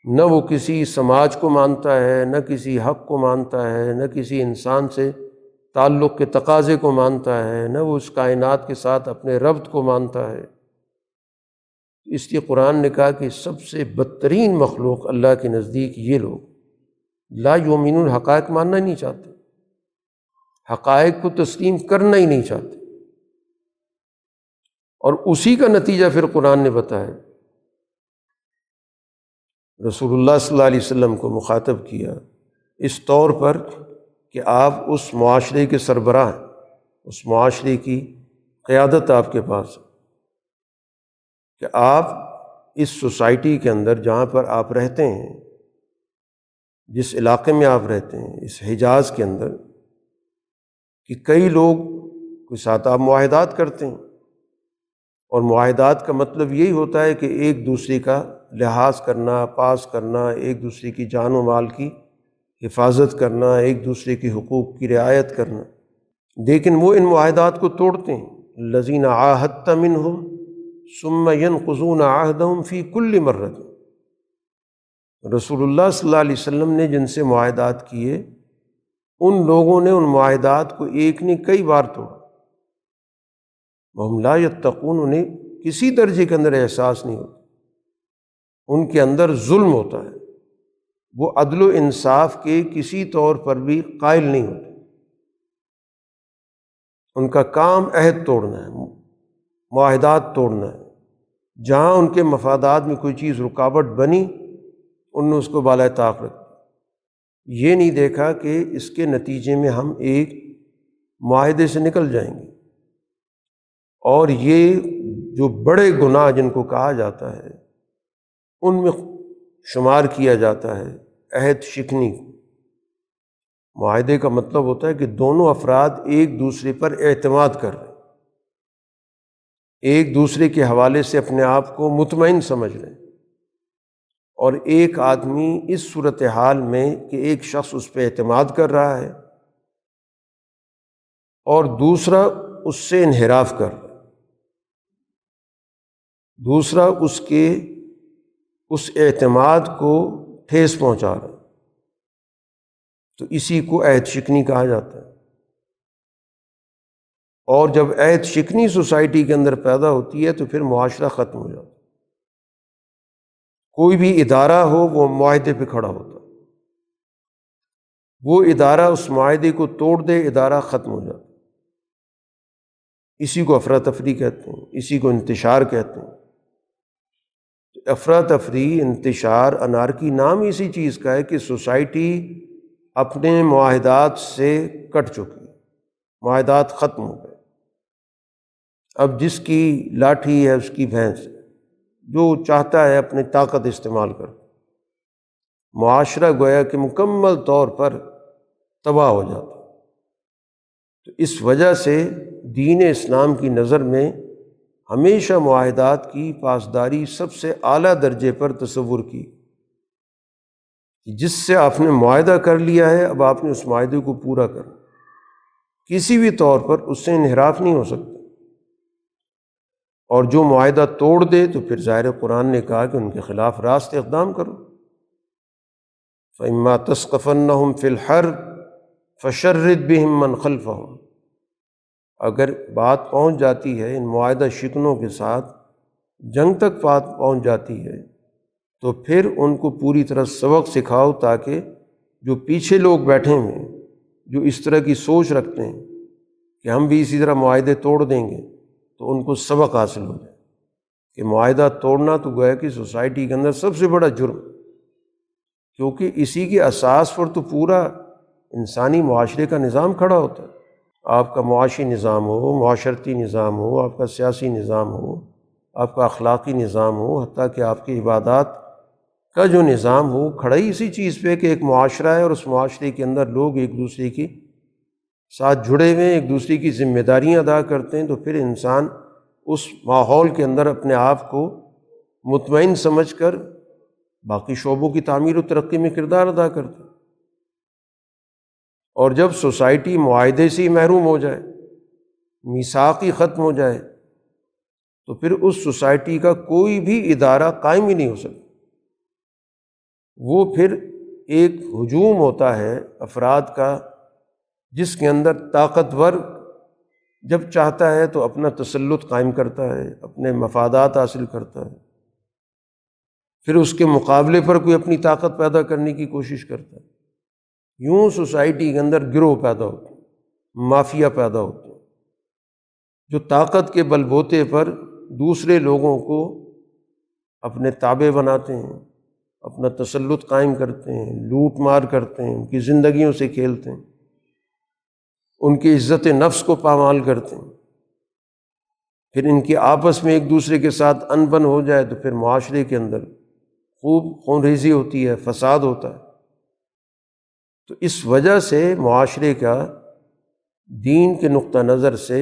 A: نہ وہ کسی سماج کو مانتا ہے، نہ کسی حق کو مانتا ہے، نہ کسی انسان سے تعلق کے تقاضے کو مانتا ہے، نہ وہ اس کائنات کے ساتھ اپنے ربط کو مانتا ہے۔ اس لیے قرآن نے کہا کہ سب سے بدترین مخلوق اللہ کے نزدیک یہ لوگ لا یؤمنون، حقائق ماننا ہی نہیں چاہتے، حقائق کو تسلیم کرنا ہی نہیں چاہتے۔ اور اسی کا نتیجہ پھر قرآن نے بتایا، رسول اللہ صلی اللہ علیہ وسلم کو مخاطب کیا اس طور پر کہ آپ اس معاشرے کے سربراہ ہیں، اس معاشرے کی قیادت آپ کے پاس ہے، کہ آپ اس سوسائٹی کے اندر جہاں پر آپ رہتے ہیں، جس علاقے میں آپ رہتے ہیں، اس حجاز کے اندر، کہ کئی لوگ کے ساتھ آپ معاہدات کرتے ہیں، اور معاہدات کا مطلب یہی ہوتا ہے کہ ایک دوسرے کا لحاظ کرنا، پاس کرنا، ایک دوسرے کی جان و مال کی حفاظت کرنا، ایک دوسرے کے حقوق کی رعایت کرنا۔ لیکن وہ ان معاہدات کو توڑتے ہیں، الذین عاہدت منہم ثم ینقضون عہدہم فی کل مرۃ۔ رسول اللہ صلی اللہ علیہ وسلم نے جن سے معاہدات کیے، ان لوگوں نے ان معاہدات کو ایک نہیں کئی بار توڑا۔ وہم لا یتقون، انہیں کسی درجے کے اندر احساس نہیں ہوتا، ان کے اندر ظلم ہوتا ہے، وہ عدل و انصاف کے کسی طور پر بھی قائل نہیں ہوتے، ان کا کام عہد توڑنا ہے، معاہدات توڑنا ہے۔ جہاں ان کے مفادات میں کوئی چیز رکاوٹ بنی، انہوں نے اس کو بالائے طاق رکھ دیا۔ یہ نہیں دیکھا کہ اس کے نتیجے میں ہم ایک معاہدے سے نکل جائیں گے، اور یہ جو بڑے گناہ جن کو کہا جاتا ہے ان میں شمار کیا جاتا ہے عہد شکنی۔ معاہدے کا مطلب ہوتا ہے کہ دونوں افراد ایک دوسرے پر اعتماد کر رہے ہیں، ایک دوسرے کے حوالے سے اپنے آپ کو مطمئن سمجھ رہے ہیں، اور ایک آدمی اس صورتحال میں کہ ایک شخص اس پہ اعتماد کر رہا ہے اور دوسرا اس سے انحراف کر رہا ہے، دوسرا اس اعتماد کو ٹھیس پہنچا رہا ہے، تو اسی کو عہد شکنی کہا جاتا ہے۔ اور جب عہد شکنی سوسائٹی کے اندر پیدا ہوتی ہے تو پھر معاشرہ ختم ہو جاتا ہے۔ کوئی بھی ادارہ ہو وہ معاہدے پہ کھڑا ہوتا ہے، وہ ادارہ اس معاہدے کو توڑ دے، ادارہ ختم ہو جاتا ہے۔ اسی کو افراتفری کہتے ہیں، اسی کو انتشار کہتے ہیں۔ افراتفری، انتشار، انارکی نام اسی چیز کا ہے کہ سوسائٹی اپنے معاہدات سے کٹ چکی ہے، معاہدات ختم ہو گئے، اب جس کی لاٹھی ہے اس کی بھینس، جو چاہتا ہے اپنی طاقت استعمال کر، معاشرہ گویا کہ مکمل طور پر تباہ ہو جاتا ہے۔ تو اس وجہ سے دین اسلام کی نظر میں ہمیشہ معاہدات کی پاسداری سب سے اعلیٰ درجے پر تصور کی، جس سے آپ نے معاہدہ کر لیا ہے اب آپ نے اس معاہدے کو پورا کرنا، کسی بھی طور پر اس سے انحراف نہیں ہو سکتا۔ اور جو معاہدہ توڑ دے تو پھر ظاہر قرآن نے کہا کہ ان کے خلاف راست اقدام کرو۔ فَإِمَّا تَثْقَفَنَّهُمْ فِي الْحَرْبِ فَشَرِّدْ بِهِمْ مَنْ خَلْفَهُمْ، اگر بات پہنچ جاتی ہے ان معاہدہ شکنوں کے ساتھ، جنگ تک بات پہنچ جاتی ہے، تو پھر ان کو پوری طرح سبق سکھاؤ، تاکہ جو پیچھے لوگ بیٹھے ہوئے ہیں، جو اس طرح کی سوچ رکھتے ہیں کہ ہم بھی اسی طرح معاہدے توڑ دیں گے، تو ان کو سبق حاصل ہو جائے کہ معاہدہ توڑنا تو گویا کہ سوسائٹی کے اندر سب سے بڑا جرم، کیونکہ اسی کے اساس پر تو پورا انسانی معاشرے کا نظام کھڑا ہوتا ہے۔ آپ کا معاشی نظام ہو، معاشرتی نظام ہو، آپ کا سیاسی نظام ہو، آپ کا اخلاقی نظام ہو، حتیٰ کہ آپ کی عبادات کا جو نظام ہو، کھڑا ہی اسی چیز پہ کہ ایک معاشرہ ہے اور اس معاشرے کے اندر لوگ ایک دوسرے کی ساتھ جڑے ہوئے ہیں، ایک دوسرے کی ذمہ داریاں ادا کرتے ہیں، تو پھر انسان اس ماحول کے اندر اپنے آپ کو مطمئن سمجھ کر باقی شعبوں کی تعمیر و ترقی میں کردار ادا کرتا ہے۔ اور جب سوسائٹی معاہدے سے ہی محروم ہو جائے، میثاق ہی ختم ہو جائے، تو پھر اس سوسائٹی کا کوئی بھی ادارہ قائم ہی نہیں ہو سکتا۔ وہ پھر ایک ہجوم ہوتا ہے افراد کا، جس کے اندر طاقتور جب چاہتا ہے تو اپنا تسلط قائم کرتا ہے، اپنے مفادات حاصل کرتا ہے، پھر اس کے مقابلے پر کوئی اپنی طاقت پیدا کرنے کی کوشش کرتا ہے۔ یوں سوسائٹی کے اندر گروہ پیدا ہوتے ہیں، مافیا پیدا ہوتے ہیں، جو طاقت کے بل بوتے پر دوسرے لوگوں کو اپنے تابع بناتے ہیں، اپنا تسلط قائم کرتے ہیں، لوٹ مار کرتے ہیں، ان کی زندگیوں سے کھیلتے ہیں، ان کی عزت نفس کو پامال کرتے ہیں۔ پھر ان کی آپس میں ایک دوسرے کے ساتھ انبن ہو جائے تو پھر معاشرے کے اندر خوب خون ریزی ہوتی ہے، فساد ہوتا ہے۔ تو اس وجہ سے معاشرے کا دین کے نقطہ نظر سے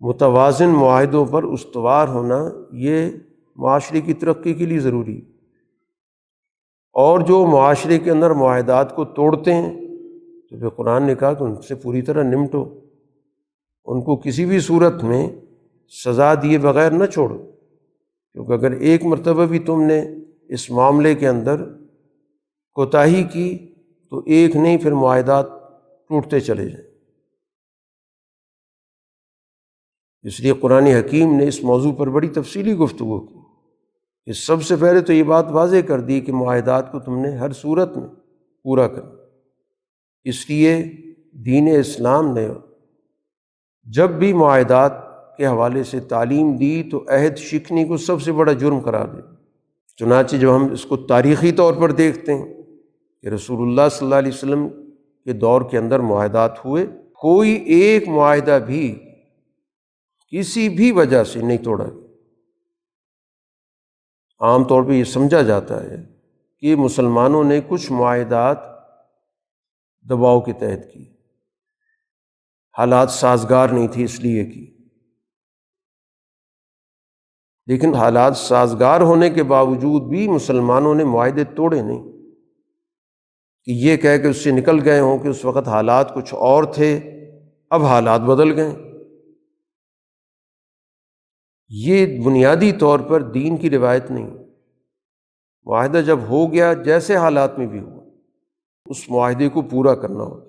A: متوازن معاہدوں پر استوار ہونا یہ معاشرے کی ترقی کے لیے ضروری ہے۔ اور جو معاشرے کے اندر معاہدات کو توڑتے ہیں تو پھر قرآن نے کہا کہ ان سے پوری طرح نمٹو، ان کو کسی بھی صورت میں سزا دیے بغیر نہ چھوڑو، کیونکہ اگر ایک مرتبہ بھی تم نے اس معاملے کے اندر کوتاہی کی تو ایک نہیں پھر معاہدات ٹوٹتے چلے جائیں۔ اس لیے قرآن حکیم نے اس موضوع پر بڑی تفصیلی گفتگو کی کہ سب سے پہلے تو یہ بات واضح کر دی کہ معاہدات کو تم نے ہر صورت میں پورا کرنا۔ اس لیے دین اسلام نے جب بھی معاہدات کے حوالے سے تعلیم دی تو عہد شکنی کو سب سے بڑا جرم قرار دیا۔ چنانچہ جب ہم اس کو تاریخی طور پر دیکھتے ہیں کہ رسول اللہ صلی اللہ علیہ وسلم کے دور کے اندر معاہدات ہوئے، کوئی ایک معاہدہ بھی کسی بھی وجہ سے نہیں توڑا گیا۔ عام طور پہ یہ سمجھا جاتا ہے کہ مسلمانوں نے کچھ معاہدات دباؤ کے تحت کی، حالات سازگار نہیں تھی اس لیے کی، لیکن حالات سازگار ہونے کے باوجود بھی مسلمانوں نے معاہدے توڑے نہیں کہ یہ کہہ کہ اس سے نکل گئے ہوں کہ اس وقت حالات کچھ اور تھے، اب حالات بدل گئے۔ یہ بنیادی طور پر دین کی روایت نہیں۔ معاہدہ جب ہو گیا جیسے حالات میں بھی ہوا، اس معاہدے کو پورا کرنا ہوتا۔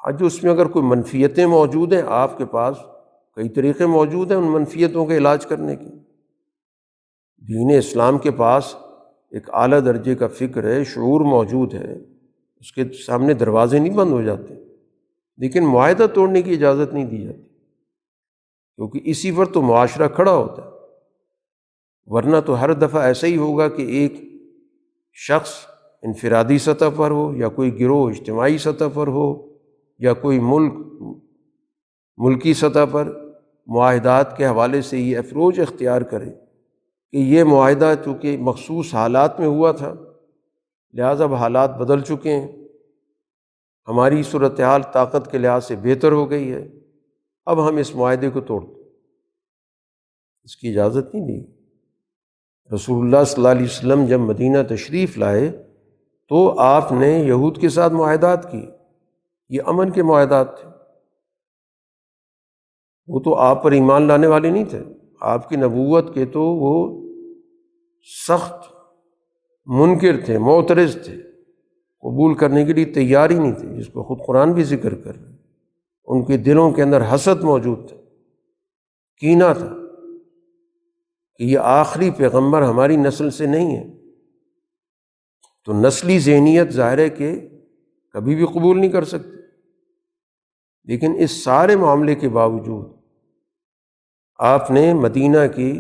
A: آج اس میں اگر کوئی منفیتیں موجود ہیں، آپ کے پاس کئی طریقے موجود ہیں ان منفیتوں کا علاج کرنے کے۔ دین اسلام کے پاس ایک اعلیٰ درجے کا فکر ہے، شعور موجود ہے، اس کے سامنے دروازے نہیں بند ہو جاتے، لیکن معاہدہ توڑنے کی اجازت نہیں دی جاتی، کیونکہ اسی پر تو معاشرہ کھڑا ہوتا ہے۔ ورنہ تو ہر دفعہ ایسا ہی ہوگا کہ ایک شخص انفرادی سطح پر ہو یا کوئی گروہ اجتماعی سطح پر ہو یا کوئی ملکی سطح پر معاہدات کے حوالے سے یہ اپروچ اختیار کرے کہ یہ معاہدہ چونکہ مخصوص حالات میں ہوا تھا، لہٰذا اب حالات بدل چکے ہیں، ہماری صورتحال طاقت کے لحاظ سے بہتر ہو گئی ہے، اب ہم اس معاہدے کو توڑ دیں۔ اس کی اجازت نہیں دی۔ رسول اللہ صلی اللہ علیہ وسلم جب مدینہ تشریف لائے تو آپ نے یہود کے ساتھ معاہدات کی، یہ امن کے معاہدات تھے۔ وہ تو آپ پر ایمان لانے والے نہیں تھے، آپ کی نبوت کے تو وہ سخت منکر تھے، معترض تھے، قبول کرنے کے لیے تیار ہی نہیں تھے، جس کو خود قرآن بھی ذکر کر رہے ہیں۔ ان کے دلوں کے اندر حسد موجود تھا، کینہ تھا کہ یہ آخری پیغمبر ہماری نسل سے نہیں ہے۔ تو نسلی ذہنیت ظاہر ہے کہ کبھی بھی قبول نہیں کر سکتے، لیکن اس سارے معاملے کے باوجود آپ نے مدینہ کی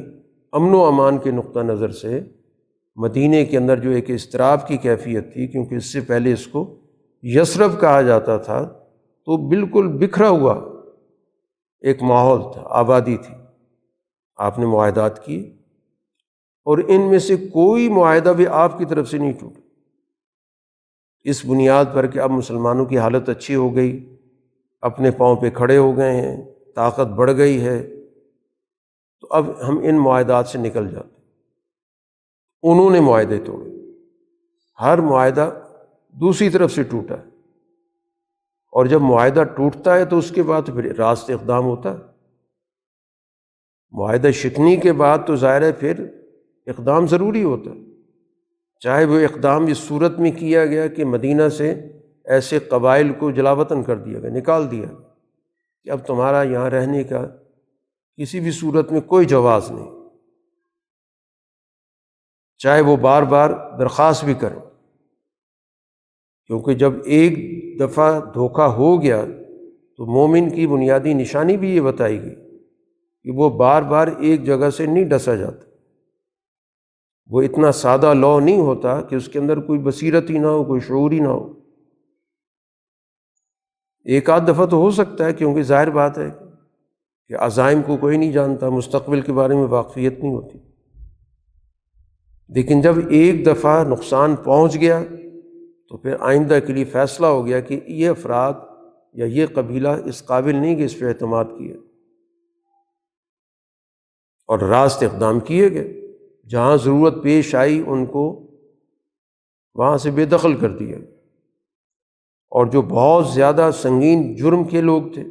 A: امن و امان کے نقطہ نظر سے مدینہ کے اندر جو ایک اضطراب کی کیفیت تھی، کیونکہ اس سے پہلے اس کو یثرب کہا جاتا تھا، تو بالکل بکھرا ہوا ایک ماحول تھا، آبادی تھی۔ آپ نے معاہدات کی اور ان میں سے کوئی معاہدہ بھی آپ کی طرف سے نہیں ٹوٹا، اس بنیاد پر کہ اب مسلمانوں کی حالت اچھی ہو گئی، اپنے پاؤں پہ کھڑے ہو گئے ہیں، طاقت بڑھ گئی ہے، تو اب ہم ان معاہدات سے نکل جاتے ہیں۔ انہوں نے معاہدے توڑے، ہر معاہدہ دوسری طرف سے ٹوٹا ہے، اور جب معاہدہ ٹوٹتا ہے تو اس کے بعد پھر راست اقدام ہوتا ہے۔ معاہدہ شکنی کے بعد تو ظاہر ہے پھر اقدام ضروری ہوتا ہے، چاہے وہ اقدام اس صورت میں کیا گیا کہ مدینہ سے ایسے قبائل کو جلا وطن کر دیا گیا، نکال دیا گیا کہ اب تمہارا یہاں رہنے کا کسی بھی صورت میں کوئی جواز نہیں، چاہے وہ بار بار درخواست بھی کریں، کیونکہ جب ایک دفعہ دھوکہ ہو گیا تو مومن کی بنیادی نشانی بھی یہ بتائی گئی کہ وہ بار بار ایک جگہ سے نہیں ڈسا جاتا، وہ اتنا سادہ لا نہیں ہوتا کہ اس کے اندر کوئی بصیرت ہی نہ ہو، کوئی شعور ہی نہ ہو۔ ایک آدھ دفعہ تو ہو سکتا ہے، کیونکہ ظاہر بات ہے کہ عزائم کو کوئی نہیں جانتا، مستقبل کے بارے میں واقفیت نہیں ہوتی، لیکن جب ایک دفعہ نقصان پہنچ گیا تو پھر آئندہ کے لیے فیصلہ ہو گیا کہ یہ افراد یا یہ قبیلہ اس قابل نہیں کہ اس پہ اعتماد کیا، اور راست اقدام کیے گئے، جہاں ضرورت پیش آئی ان کو وہاں سے بے دخل کر دیا، اور جو بہت زیادہ سنگین جرم کے لوگ تھے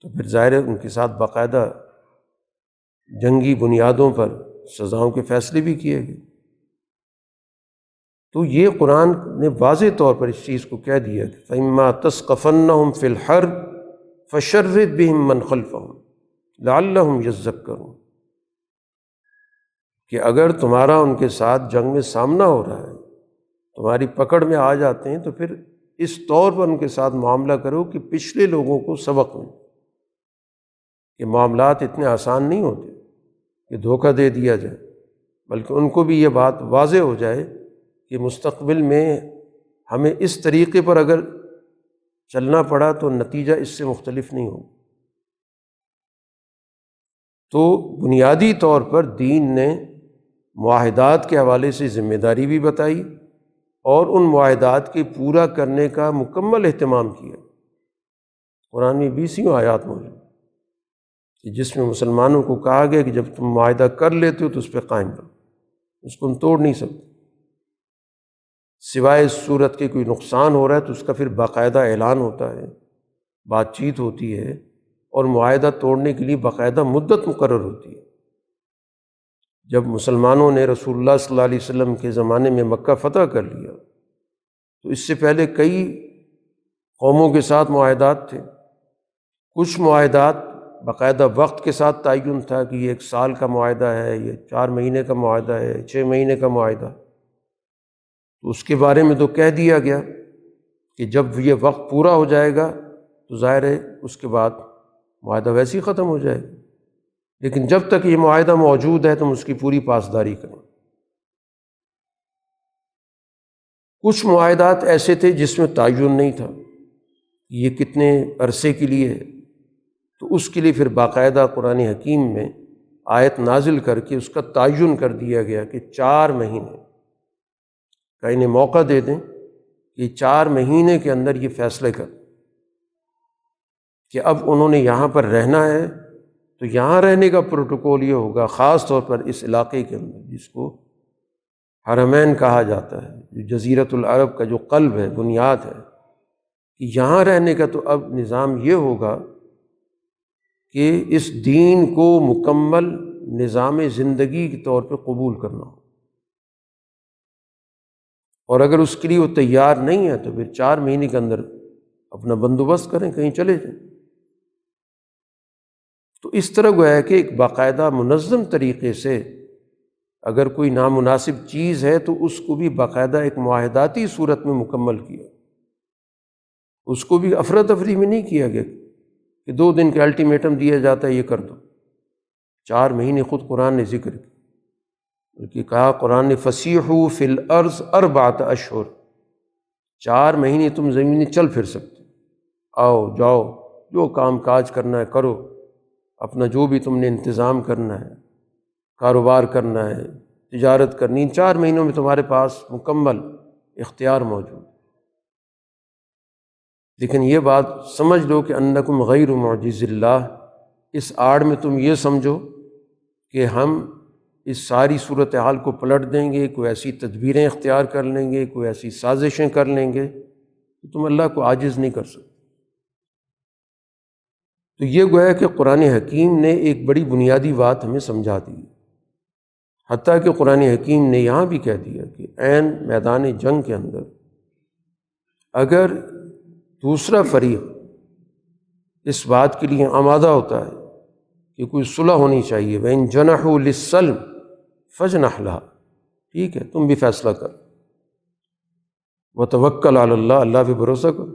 A: تو پھر ظاہر ہے ان کے ساتھ باقاعدہ جنگی بنیادوں پر سزاؤں کے فیصلے بھی کیے گئے۔ تو یہ قرآن نے واضح طور پر اس چیز کو کہہ دیا کہ فَإِمَّا تَثْقَفَنَّهُمْ فِي الْحَرْبِ فَشَرِّدْ بِهِم مَّنْ خَلْفَهُمْ لَعَلَّهُمْ يَذَّكَّرُونَ، کہ اگر تمہارا ان کے ساتھ جنگ میں سامنا ہو رہا ہے، تمہاری پکڑ میں آ جاتے ہیں، تو پھر اس طور پر ان کے ساتھ معاملہ کرو کہ پچھلے لوگوں کو سبق ملے کہ معاملات اتنے آسان نہیں ہوتے کہ دھوکہ دے دیا جائے، بلکہ ان کو بھی یہ بات واضح ہو جائے کہ مستقبل میں ہمیں اس طریقے پر اگر چلنا پڑا تو نتیجہ اس سے مختلف نہیں ہوگا۔ تو بنیادی طور پر دین نے معاہدات کے حوالے سے ذمہ داری بھی بتائی، اور ان معاہدات کے پورا کرنے کا مکمل اہتمام کیا۔ قرآن میں 20 آیات موجود کہ جس میں مسلمانوں کو کہا گیا کہ جب تم معاہدہ کر لیتے ہو تو اس پہ قائم رہو، اس کو ہم توڑ نہیں سکتے، سوائے اس صورت کے کوئی نقصان ہو رہا ہے تو اس کا پھر باقاعدہ اعلان ہوتا ہے، بات چیت ہوتی ہے، اور معاہدہ توڑنے کے لیے باقاعدہ مدت مقرر ہوتی ہے۔ جب مسلمانوں نے رسول اللہ صلی اللہ علیہ وسلم کے زمانے میں مکہ فتح کر لیا تو اس سے پہلے کئی قوموں کے ساتھ معاہدات تھے، کچھ معاہدات باقاعدہ وقت کے ساتھ تعین تھا کہ یہ 1 سال کا معاہدہ ہے، یہ 4 مہینے کا معاہدہ ہے، 6 مہینے کا معاہدہ، تو اس کے بارے میں تو کہہ دیا گیا کہ جب یہ وقت پورا ہو جائے گا تو ظاہر ہے اس کے بعد معاہدہ ویسے ہی ختم ہو جائے گا، لیکن جب تک یہ معاہدہ موجود ہے تم اس کی پوری پاسداری کریں۔ کچھ معاہدات ایسے تھے جس میں تعین نہیں تھا یہ کتنے عرصے کے لیے ہے، تو اس کے لیے پھر باقاعدہ قرآن حکیم میں آیت نازل کر کے اس کا تعین کر دیا گیا کہ 4 مہینے کا انہیں موقع دے دیں کہ 4 مہینے کے اندر یہ فیصلے کر کہ اب انہوں نے یہاں پر رہنا ہے تو یہاں رہنے کا پروٹوکول یہ ہوگا، خاص طور پر اس علاقے کے اندر جس کو حرمین کہا جاتا ہے، جو جزیرۃ العرب کا جو قلب ہے، بنیاد ہے، کہ یہاں رہنے کا تو اب نظام یہ ہوگا کہ اس دین کو مکمل نظام زندگی کے طور پہ قبول کرنا ہو، اور اگر اس کے لیے وہ تیار نہیں ہے تو پھر 4 مہینے کے اندر اپنا بندوبست کریں، کہیں چلے جائیں۔ تو اس طرح گویا کہ ایک باقاعدہ منظم طریقے سے اگر کوئی نامناسب چیز ہے تو اس کو بھی باقاعدہ ایک معاہداتی صورت میں مکمل کیا، اس کو بھی افراتفری میں نہیں کیا گیا کہ 2 دن کا الٹیمیٹم دیا جاتا ہے یہ کر دو۔ 4 مہینے خود قرآن نے ذکر کی، بلکہ کہا قرآن نے فَسِیحُوا فِی الْأَرْضِ 4 اشہر، 4 مہینے تم زمین میں چل پھر سکتے، آؤ جاؤ، جو کام کاج کرنا ہے کرو، اپنا جو بھی تم نے انتظام کرنا ہے، کاروبار کرنا ہے، تجارت کرنی، ان 4 مہینوں میں تمہارے پاس مکمل اختیار موجود۔ لیکن یہ بات سمجھ لو کہ انکم غیر معجز اللہ، اس آڑ میں تم یہ سمجھو کہ ہم اس ساری صورتحال کو پلٹ دیں گے، کوئی ایسی تدبیریں اختیار کر لیں گے، کوئی ایسی سازشیں کر لیں گے، تو تم اللہ کو عاجز نہیں کر سکتے۔ تو یہ گویا کہ قرآن حکیم نے ایک بڑی بنیادی بات ہمیں سمجھا دی، حتیٰ کہ قرآن حکیم نے یہاں بھی کہہ دیا کہ عین میدان جنگ کے اندر اگر دوسرا فریق اس بات کے لیے آمادہ ہوتا ہے کہ کوئی صلح ہونی چاہیے، وَإِن جَنَحُوا لِلسَّلْمِ فَاجْنَحْ لَهَا، ٹھیک ہے، تم بھی فیصلہ کر، وَتَوَكَّلْ عَلَى اللَّهِ، اللہ پہ بھروسہ کرو،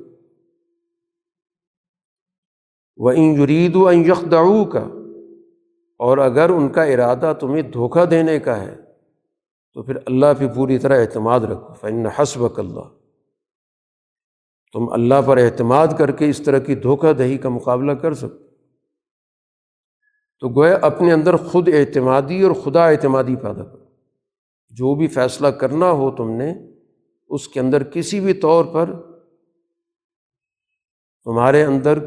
A: وَإِن يُرِيدُوا أَن يَخْدَعُوكَ، اور اگر ان کا ارادہ تمہیں دھوکہ دینے کا ہے تو پھر اللہ پہ پوری طرح اعتماد رکھو، فَإِنَّ حَسْبَكَ اللَّهُ، تم اللہ پر اعتماد کر کے اس طرح کی دھوکہ دہی کا مقابلہ کر سکتے۔ تو گویا اپنے اندر خود اعتمادی اور خدا اعتمادی پیدا کرو، جو بھی فیصلہ کرنا ہو تم نے اس کے اندر کسی بھی طور پر تمہارے اندر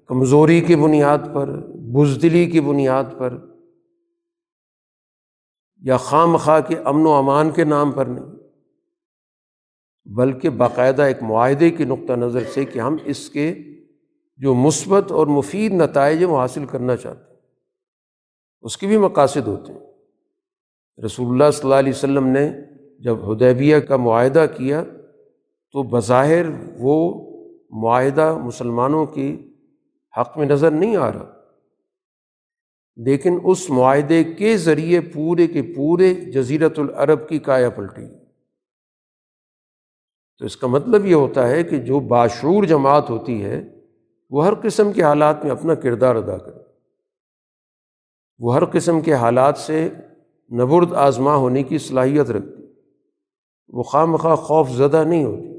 A: کمزوری کی بنیاد پر، بزدلی کی بنیاد پر، یا خواہ مخواہ کے امن و امان کے نام پر نہیں، بلکہ باقاعدہ ایک معاہدے کی نقطہ نظر سے کہ ہم اس کے جو مثبت اور مفید نتائج ہیں وہ حاصل کرنا چاہتے ہیں، اس کے بھی مقاصد ہوتے ہیں۔ رسول اللہ صلی اللہ علیہ وسلم نے جب حدیبیہ کا معاہدہ کیا تو بظاہر وہ معاہدہ مسلمانوں کے حق میں نظر نہیں آ رہا، لیکن اس معاہدے کے ذریعے پورے کے پورے جزیرۃ العرب کی کایا پلٹی۔ تو اس کا مطلب یہ ہوتا ہے کہ جو باشعور جماعت ہوتی ہے وہ ہر قسم کے حالات میں اپنا کردار ادا کرے، وہ ہر قسم کے حالات سے نبرد آزما ہونے کی صلاحیت رکھتی، وہ خواہ مخواہ خوف زدہ نہیں ہوتی،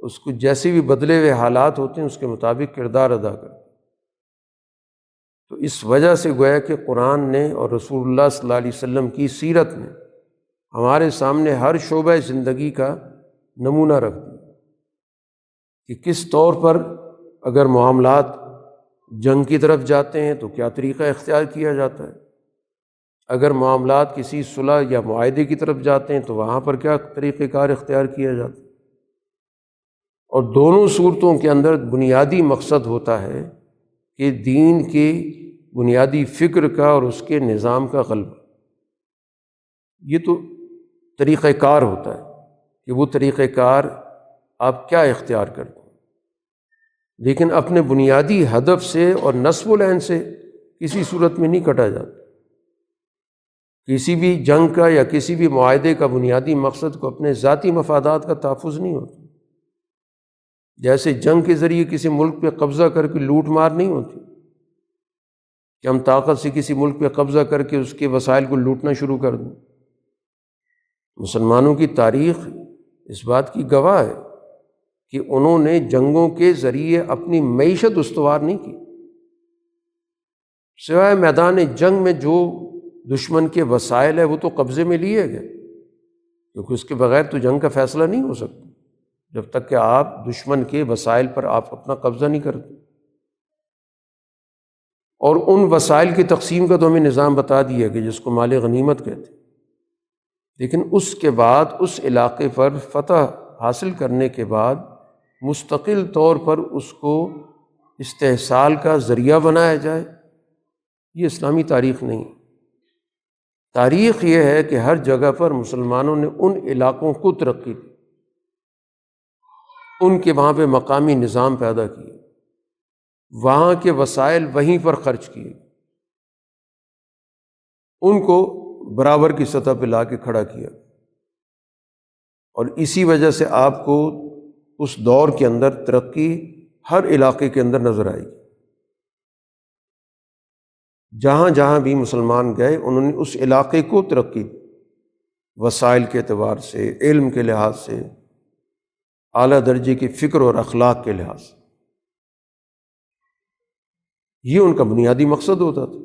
A: اس کو جیسے بھی بدلے ہوئے حالات ہوتے ہیں اس کے مطابق کردار ادا کرتی۔ تو اس وجہ سے گویا کہ قرآن نے اور رسول اللہ صلی اللہ علیہ وسلم کی سیرت نے ہمارے سامنے ہر شعبہ زندگی کا نمونہ رکھ دیا کہ کس طور پر اگر معاملات جنگ کی طرف جاتے ہیں تو کیا طریقہ اختیار کیا جاتا ہے، اگر معاملات کسی صلح یا معاہدے کی طرف جاتے ہیں تو وہاں پر کیا طریقہ کار اختیار کیا جاتا ہے۔ اور دونوں صورتوں کے اندر بنیادی مقصد ہوتا ہے کہ دین کے بنیادی فکر کا اور اس کے نظام کا غلبہ۔ یہ تو طریقہ کار ہوتا ہے کہ وہ طریقہ کار آپ کیا اختیار کرتے ہیں، لیکن اپنے بنیادی ہدف سے اور نصب العین سے کسی صورت میں نہیں کٹا جاتا۔ کسی بھی جنگ کا یا کسی بھی معاہدے کا بنیادی مقصد کو اپنے ذاتی مفادات کا تحفظ نہیں ہوتا۔ جیسے جنگ کے ذریعے کسی ملک پہ قبضہ کر کے لوٹ مار نہیں ہوتی کہ ہم طاقت سے کسی ملک پہ قبضہ کر کے اس کے وسائل کو لوٹنا شروع کر دیں۔ مسلمانوں کی تاریخ اس بات کی گواہ ہے کہ انہوں نے جنگوں کے ذریعے اپنی معیشت استوار نہیں کی، سوائے میدان جنگ میں جو دشمن کے وسائل ہے وہ تو قبضے میں لیے گئے، کیونکہ اس کے بغیر تو جنگ کا فیصلہ نہیں ہو سکتا جب تک کہ آپ دشمن کے وسائل پر آپ اپنا قبضہ نہیں کرتے۔ اور ان وسائل کی تقسیم کا تو ہمیں نظام بتا دیا کہ جس کو مال غنیمت کہتے ہیں، لیکن اس کے بعد اس علاقے پر فتح حاصل کرنے کے بعد مستقل طور پر اس کو استحصال کا ذریعہ بنایا جائے، یہ اسلامی تاریخ نہیں۔ تاریخ یہ ہے کہ ہر جگہ پر مسلمانوں نے ان علاقوں کو ترقی دی، ان کے وہاں پہ مقامی نظام پیدا کیے، وہاں کے وسائل وہیں پر خرچ کیے، ان کو برابر کی سطح پہ لا کے کھڑا کیا، اور اسی وجہ سے آپ کو اس دور کے اندر ترقی ہر علاقے کے اندر نظر آئی۔ جہاں جہاں بھی مسلمان گئے انہوں نے اس علاقے کو ترقی دی، وسائل کے اعتبار سے، علم کے لحاظ سے، اعلیٰ درجے کی فکر اور اخلاق کے لحاظ سے۔ یہ ان کا بنیادی مقصد ہوتا تھا۔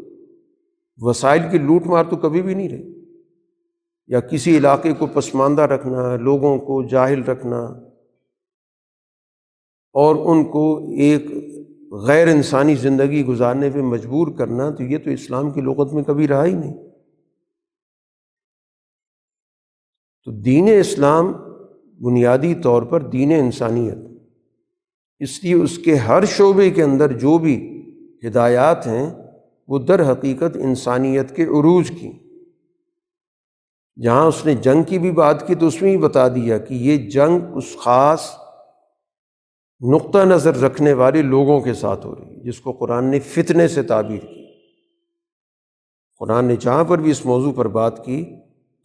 A: وسائل کی لوٹ مار تو کبھی بھی نہیں رہی، یا کسی علاقے کو پسماندہ رکھنا، لوگوں کو جاہل رکھنا، اور ان کو ایک غیر انسانی زندگی گزارنے پہ مجبور کرنا، تو یہ تو اسلام کی لغت میں کبھی رہا ہی نہیں۔ تو دین اسلام بنیادی طور پر دین انسانیت، اس لیے اس کے ہر شعبے کے اندر جو بھی ہدایات ہیں وہ در حقیقت انسانیت کے عروج کی۔ جہاں اس نے جنگ کی بھی بات کی تو اس میں ہی بتا دیا کہ یہ جنگ اس خاص نقطہ نظر رکھنے والے لوگوں کے ساتھ ہو رہی ہے، جس کو قرآن نے فتنے سے تعبیر کی۔ قرآن نے جہاں پر بھی اس موضوع پر بات کی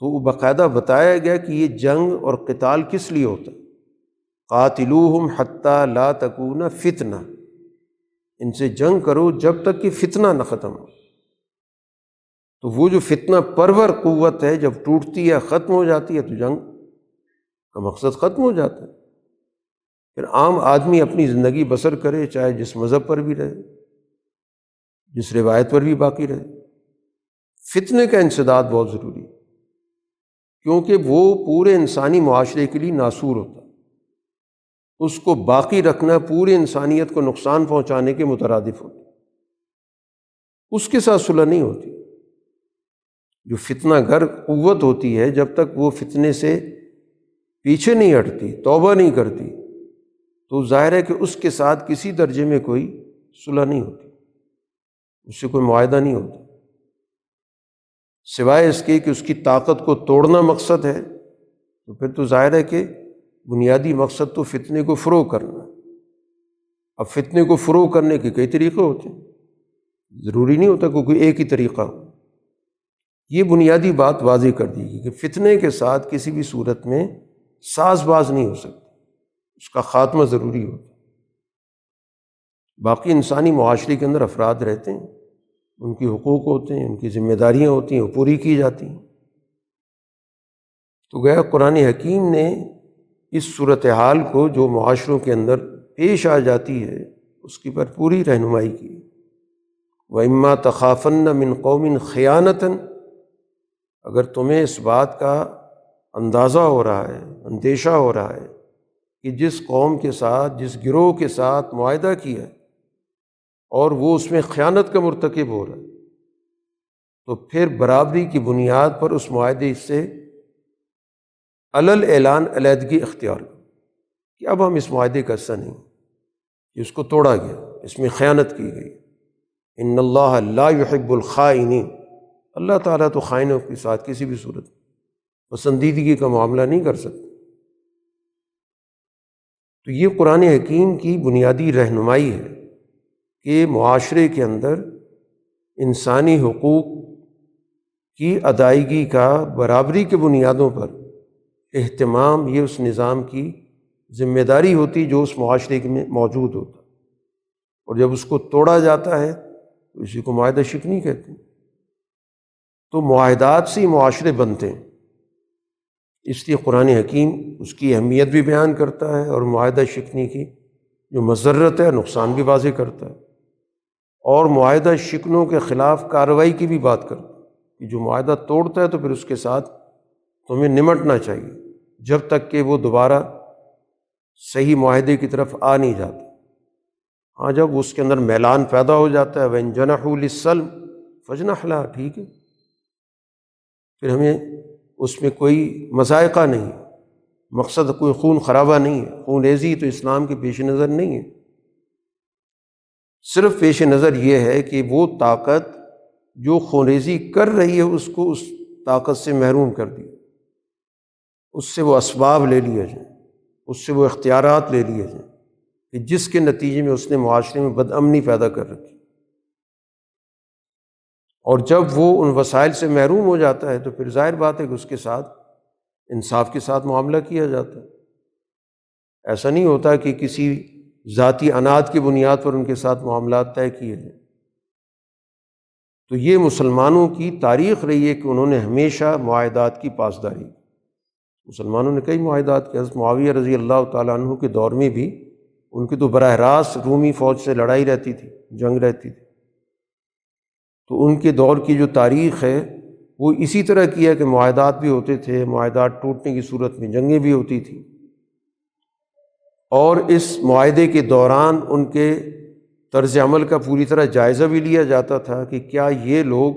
A: تو وہ باقاعدہ بتایا گیا کہ یہ جنگ اور قتال کس لیے ہوتا ہے۔ قاتلوہم حتی لا تکون فتنہ، ان سے جنگ کرو جب تک کہ فتنہ نہ ختم ہو۔ تو وہ جو فتنہ پرور قوت ہے جب ٹوٹتی ہے، ختم ہو جاتی ہے، تو جنگ کا مقصد ختم ہو جاتا ہے۔ پھر عام آدمی اپنی زندگی بسر کرے، چاہے جس مذہب پر بھی رہے، جس روایت پر بھی باقی رہے۔ فتنے کا انسداد بہت ضروری ہے، کیونکہ وہ پورے انسانی معاشرے کے لیے ناسور ہوتا ہے۔ اس کو باقی رکھنا پوری انسانیت کو نقصان پہنچانے کے مترادف ہوتا ہے۔ اس کے ساتھ صلح نہیں ہوتی۔ جو فتنہ گر قوت ہوتی ہے، جب تک وہ فتنے سے پیچھے نہیں ہٹتی، توبہ نہیں کرتی، تو ظاہر ہے کہ اس کے ساتھ کسی درجے میں کوئی صلح نہیں ہوتی، اس سے کوئی معاہدہ نہیں ہوتا، سوائے اس کے کہ اس کی طاقت کو توڑنا مقصد ہے۔ تو پھر تو ظاہر ہے کہ بنیادی مقصد تو فتنے کو فروغ کرنا۔ اب فتنے کو فروغ کرنے کے کئی طریقے ہوتے ہیں، ضروری نہیں ہوتا کہ کوئی ایک ہی طریقہ ہو۔ یہ بنیادی بات واضح کر دی گئی کہ فتنے کے ساتھ کسی بھی صورت میں ساز باز نہیں ہو سکتی، اس کا خاتمہ ضروری ہوتا ہے۔ باقی انسانی معاشرے کے اندر افراد رہتے ہیں، ان کی حقوق ہوتے ہیں، ان کی ذمہ داریاں ہوتی ہیں، وہ پوری کی جاتی ہیں۔ تو گویا قرآن حکیم نے اس صورتحال کو جو معاشروں کے اندر پیش آ جاتی ہے اس کی پر پوری رہنمائی کی۔ وَإِمَّا تَخَافَنَّ مِنْ قَوْمٍ خِيَانَةً، اگر تمہیں اس بات کا اندازہ ہو رہا ہے، اندیشہ ہو رہا ہے کہ جس قوم کے ساتھ، جس گروہ کے ساتھ معاہدہ کیا ہے اور وہ اس میں خیانت کا مرتکب ہو رہا ہے، تو پھر برابری کی بنیاد پر اس معاہدے سے علل اعلان علیحدگی اختیار کرو کہ اب ہم اس معاہدے کا حصہ نہیں، کہ اس کو توڑا گیا، اس میں خیانت کی گئی۔ ان اللہ لا يحب الخائنین، اللہ تعالیٰ تو خائنوں کے ساتھ کسی بھی صورت پسندیدگی کا معاملہ نہیں کر سکتا۔ تو یہ قرآن حکیم کی بنیادی رہنمائی ہے کہ معاشرے کے اندر انسانی حقوق کی ادائیگی کا برابری کے بنیادوں پر اہتمام، یہ اس نظام کی ذمہ داری ہوتی جو اس معاشرے میں موجود ہوتا، اور جب اس کو توڑا جاتا ہے تو اسی کو معاہدہ شکنی کہتے ہیں۔ تو معاہدات سے ہی معاشرے بنتے ہیں، اس لیے قرآن حکیم اس کی اہمیت بھی بیان کرتا ہے اور معاہدہ شکنی کی جو مضرت ہے، نقصان بھی واضح کرتا ہے، اور معاہدہ شکنوں کے خلاف کارروائی کی بھی بات کرتا ہے کہ جو معاہدہ توڑتا ہے تو پھر اس کے ساتھ تمہیں نمٹنا چاہیے جب تک کہ وہ دوبارہ صحیح معاہدے کی طرف آ نہیں جاتا۔ ہاں جب اس کے اندر میلان پیدا ہو جاتا ہے، وَإِن جَنَحُوا لِلسَّلْمِ فَاجْنَحْ لَهَا، ٹھیک ہے، پھر ہمیں اس میں کوئی مذائقہ نہیں ہے، مقصد کوئی خون خرابہ نہیں ہے، خون ریزی تو اسلام کے پیش نظر نہیں ہے۔ صرف پیش نظر یہ ہے کہ وہ طاقت جو خون ریزی کر رہی ہے اس کو اس طاقت سے محروم کر دیا، اس سے وہ اسباب لے لیے جائیں، اس سے وہ اختیارات لے لیے جائیں کہ جس کے نتیجے میں اس نے معاشرے میں بد امنی پیدا کر رکھی۔ اور جب وہ ان وسائل سے محروم ہو جاتا ہے تو پھر ظاہر بات ہے کہ اس کے ساتھ انصاف کے ساتھ معاملہ کیا جاتا ہے۔ ایسا نہیں ہوتا کہ کسی ذاتی اناد کی بنیاد پر ان کے ساتھ معاملات طے کیے جائیں۔ تو یہ مسلمانوں کی تاریخ رہی ہے کہ انہوں نے ہمیشہ معاہدات کی پاسداری، مسلمانوں نے کئی معاہدات کیے۔ حضرت معاویہ رضی اللہ تعالیٰ عنہ کے دور میں بھی ان کی تو براہ راست رومی فوج سے لڑائی رہتی تھی، جنگ رہتی تھی، تو ان کے دور کی جو تاریخ ہے وہ اسی طرح کی ہے کہ معاہدات بھی ہوتے تھے، معاہدات ٹوٹنے کی صورت میں جنگیں بھی ہوتی تھیں، اور اس معاہدے کے دوران ان کے طرز عمل کا پوری طرح جائزہ بھی لیا جاتا تھا کہ کیا یہ لوگ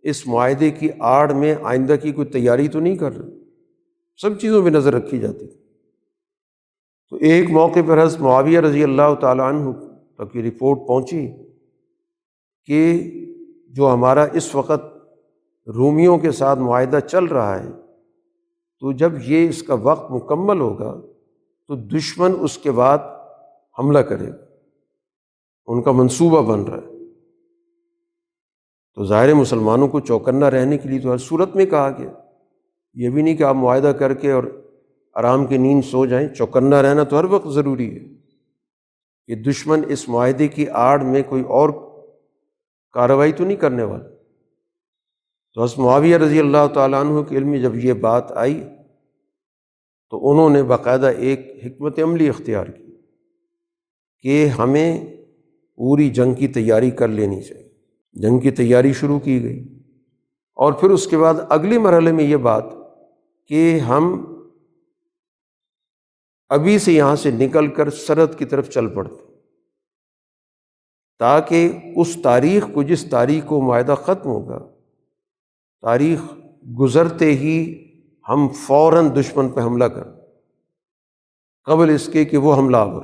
A: اس معاہدے کی آڑ میں آئندہ کی کوئی تیاری تو نہیں کر رہے، سب چیزوں پہ نظر رکھی جاتی تھی۔ تو ایک موقع پر حضرت معاویہ رضی اللہ تعالیٰ عنہ تک یہ رپورٹ پہنچی کہ جو ہمارا اس وقت رومیوں کے ساتھ معاہدہ چل رہا ہے، تو جب یہ اس کا وقت مکمل ہوگا تو دشمن اس کے بعد حملہ کرے گا، ان کا منصوبہ بن رہا ہے۔ تو ظاہر مسلمانوں کو چوکنا رہنے کے لیے تو ہر صورت میں کہا گیا، یہ بھی نہیں کہ آپ معاہدہ کر کے اور آرام کی نیند سو جائیں، چوکنا رہنا تو ہر وقت ضروری ہے کہ دشمن اس معاہدے کی آڑ میں کوئی اور کارروائی تو نہیں کرنے والا۔ تو حضرت معاویہ رضی اللہ تعالیٰ عنہ کے علم میں جب یہ بات آئی تو انہوں نے باقاعدہ ایک حکمت عملی اختیار کی کہ ہمیں پوری جنگ کی تیاری کر لینی چاہیے۔ جنگ کی تیاری شروع کی گئی، اور پھر اس کے بعد اگلے مرحلے میں یہ بات کہ ہم ابھی سے یہاں سے نکل کر سرحد کی طرف چل پڑتے تاکہ اس تاریخ کو، جس تاریخ کو معاہدہ ختم ہوگا، تاریخ گزرتے ہی ہم فوراً دشمن پہ حملہ کریں قبل اس کے کہ وہ حملہ آور۔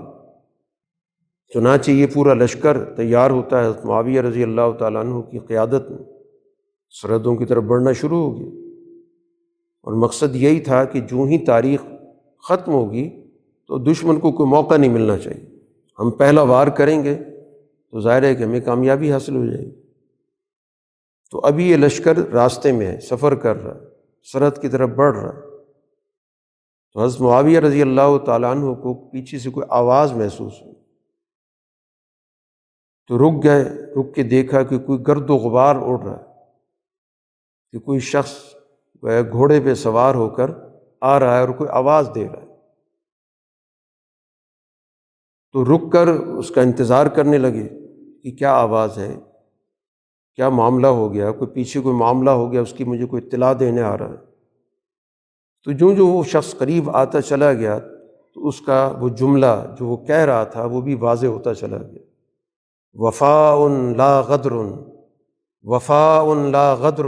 A: چنانچہ یہ پورا لشکر تیار ہوتا ہے، حضرت معاویہ رضی اللہ تعالیٰ عنہ کی قیادت میں سرحدوں کی طرف بڑھنا شروع ہو گیا، اور مقصد یہی تھا کہ جو ہی تاریخ ختم ہوگی تو دشمن کو کوئی موقع نہیں ملنا چاہیے، ہم پہلا وار کریں گے تو ظاہر ہے کہ ہمیں کامیابی حاصل ہو جائے گی۔ تو ابھی یہ لشکر راستے میں ہے، سفر کر رہا ہے، سرحد کی طرف بڑھ رہا ہے۔ تو حضرت معاویہ رضی اللہ تعالیٰ عنہ کو پیچھے سے کوئی آواز محسوس ہوئی، تو رک گئے، رک کے دیکھا کہ کوئی گرد و غبار اڑ رہا ہے، کہ کوئی شخص گھوڑے پہ سوار ہو کر آ رہا ہے اور کوئی آواز دے رہا ہے۔ تو رک کر اس کا انتظار کرنے لگے کہ کیا آواز ہے، کیا معاملہ ہو گیا، کوئی پیچھے کوئی معاملہ ہو گیا، اس کی مجھے کوئی اطلاع دینے آ رہا ہے۔ تو جو وہ شخص قریب آتا چلا گیا تو اس کا وہ جملہ جو وہ کہہ رہا تھا وہ بھی واضح ہوتا چلا گیا، وفاء لا غدر، وفاء لا غدر،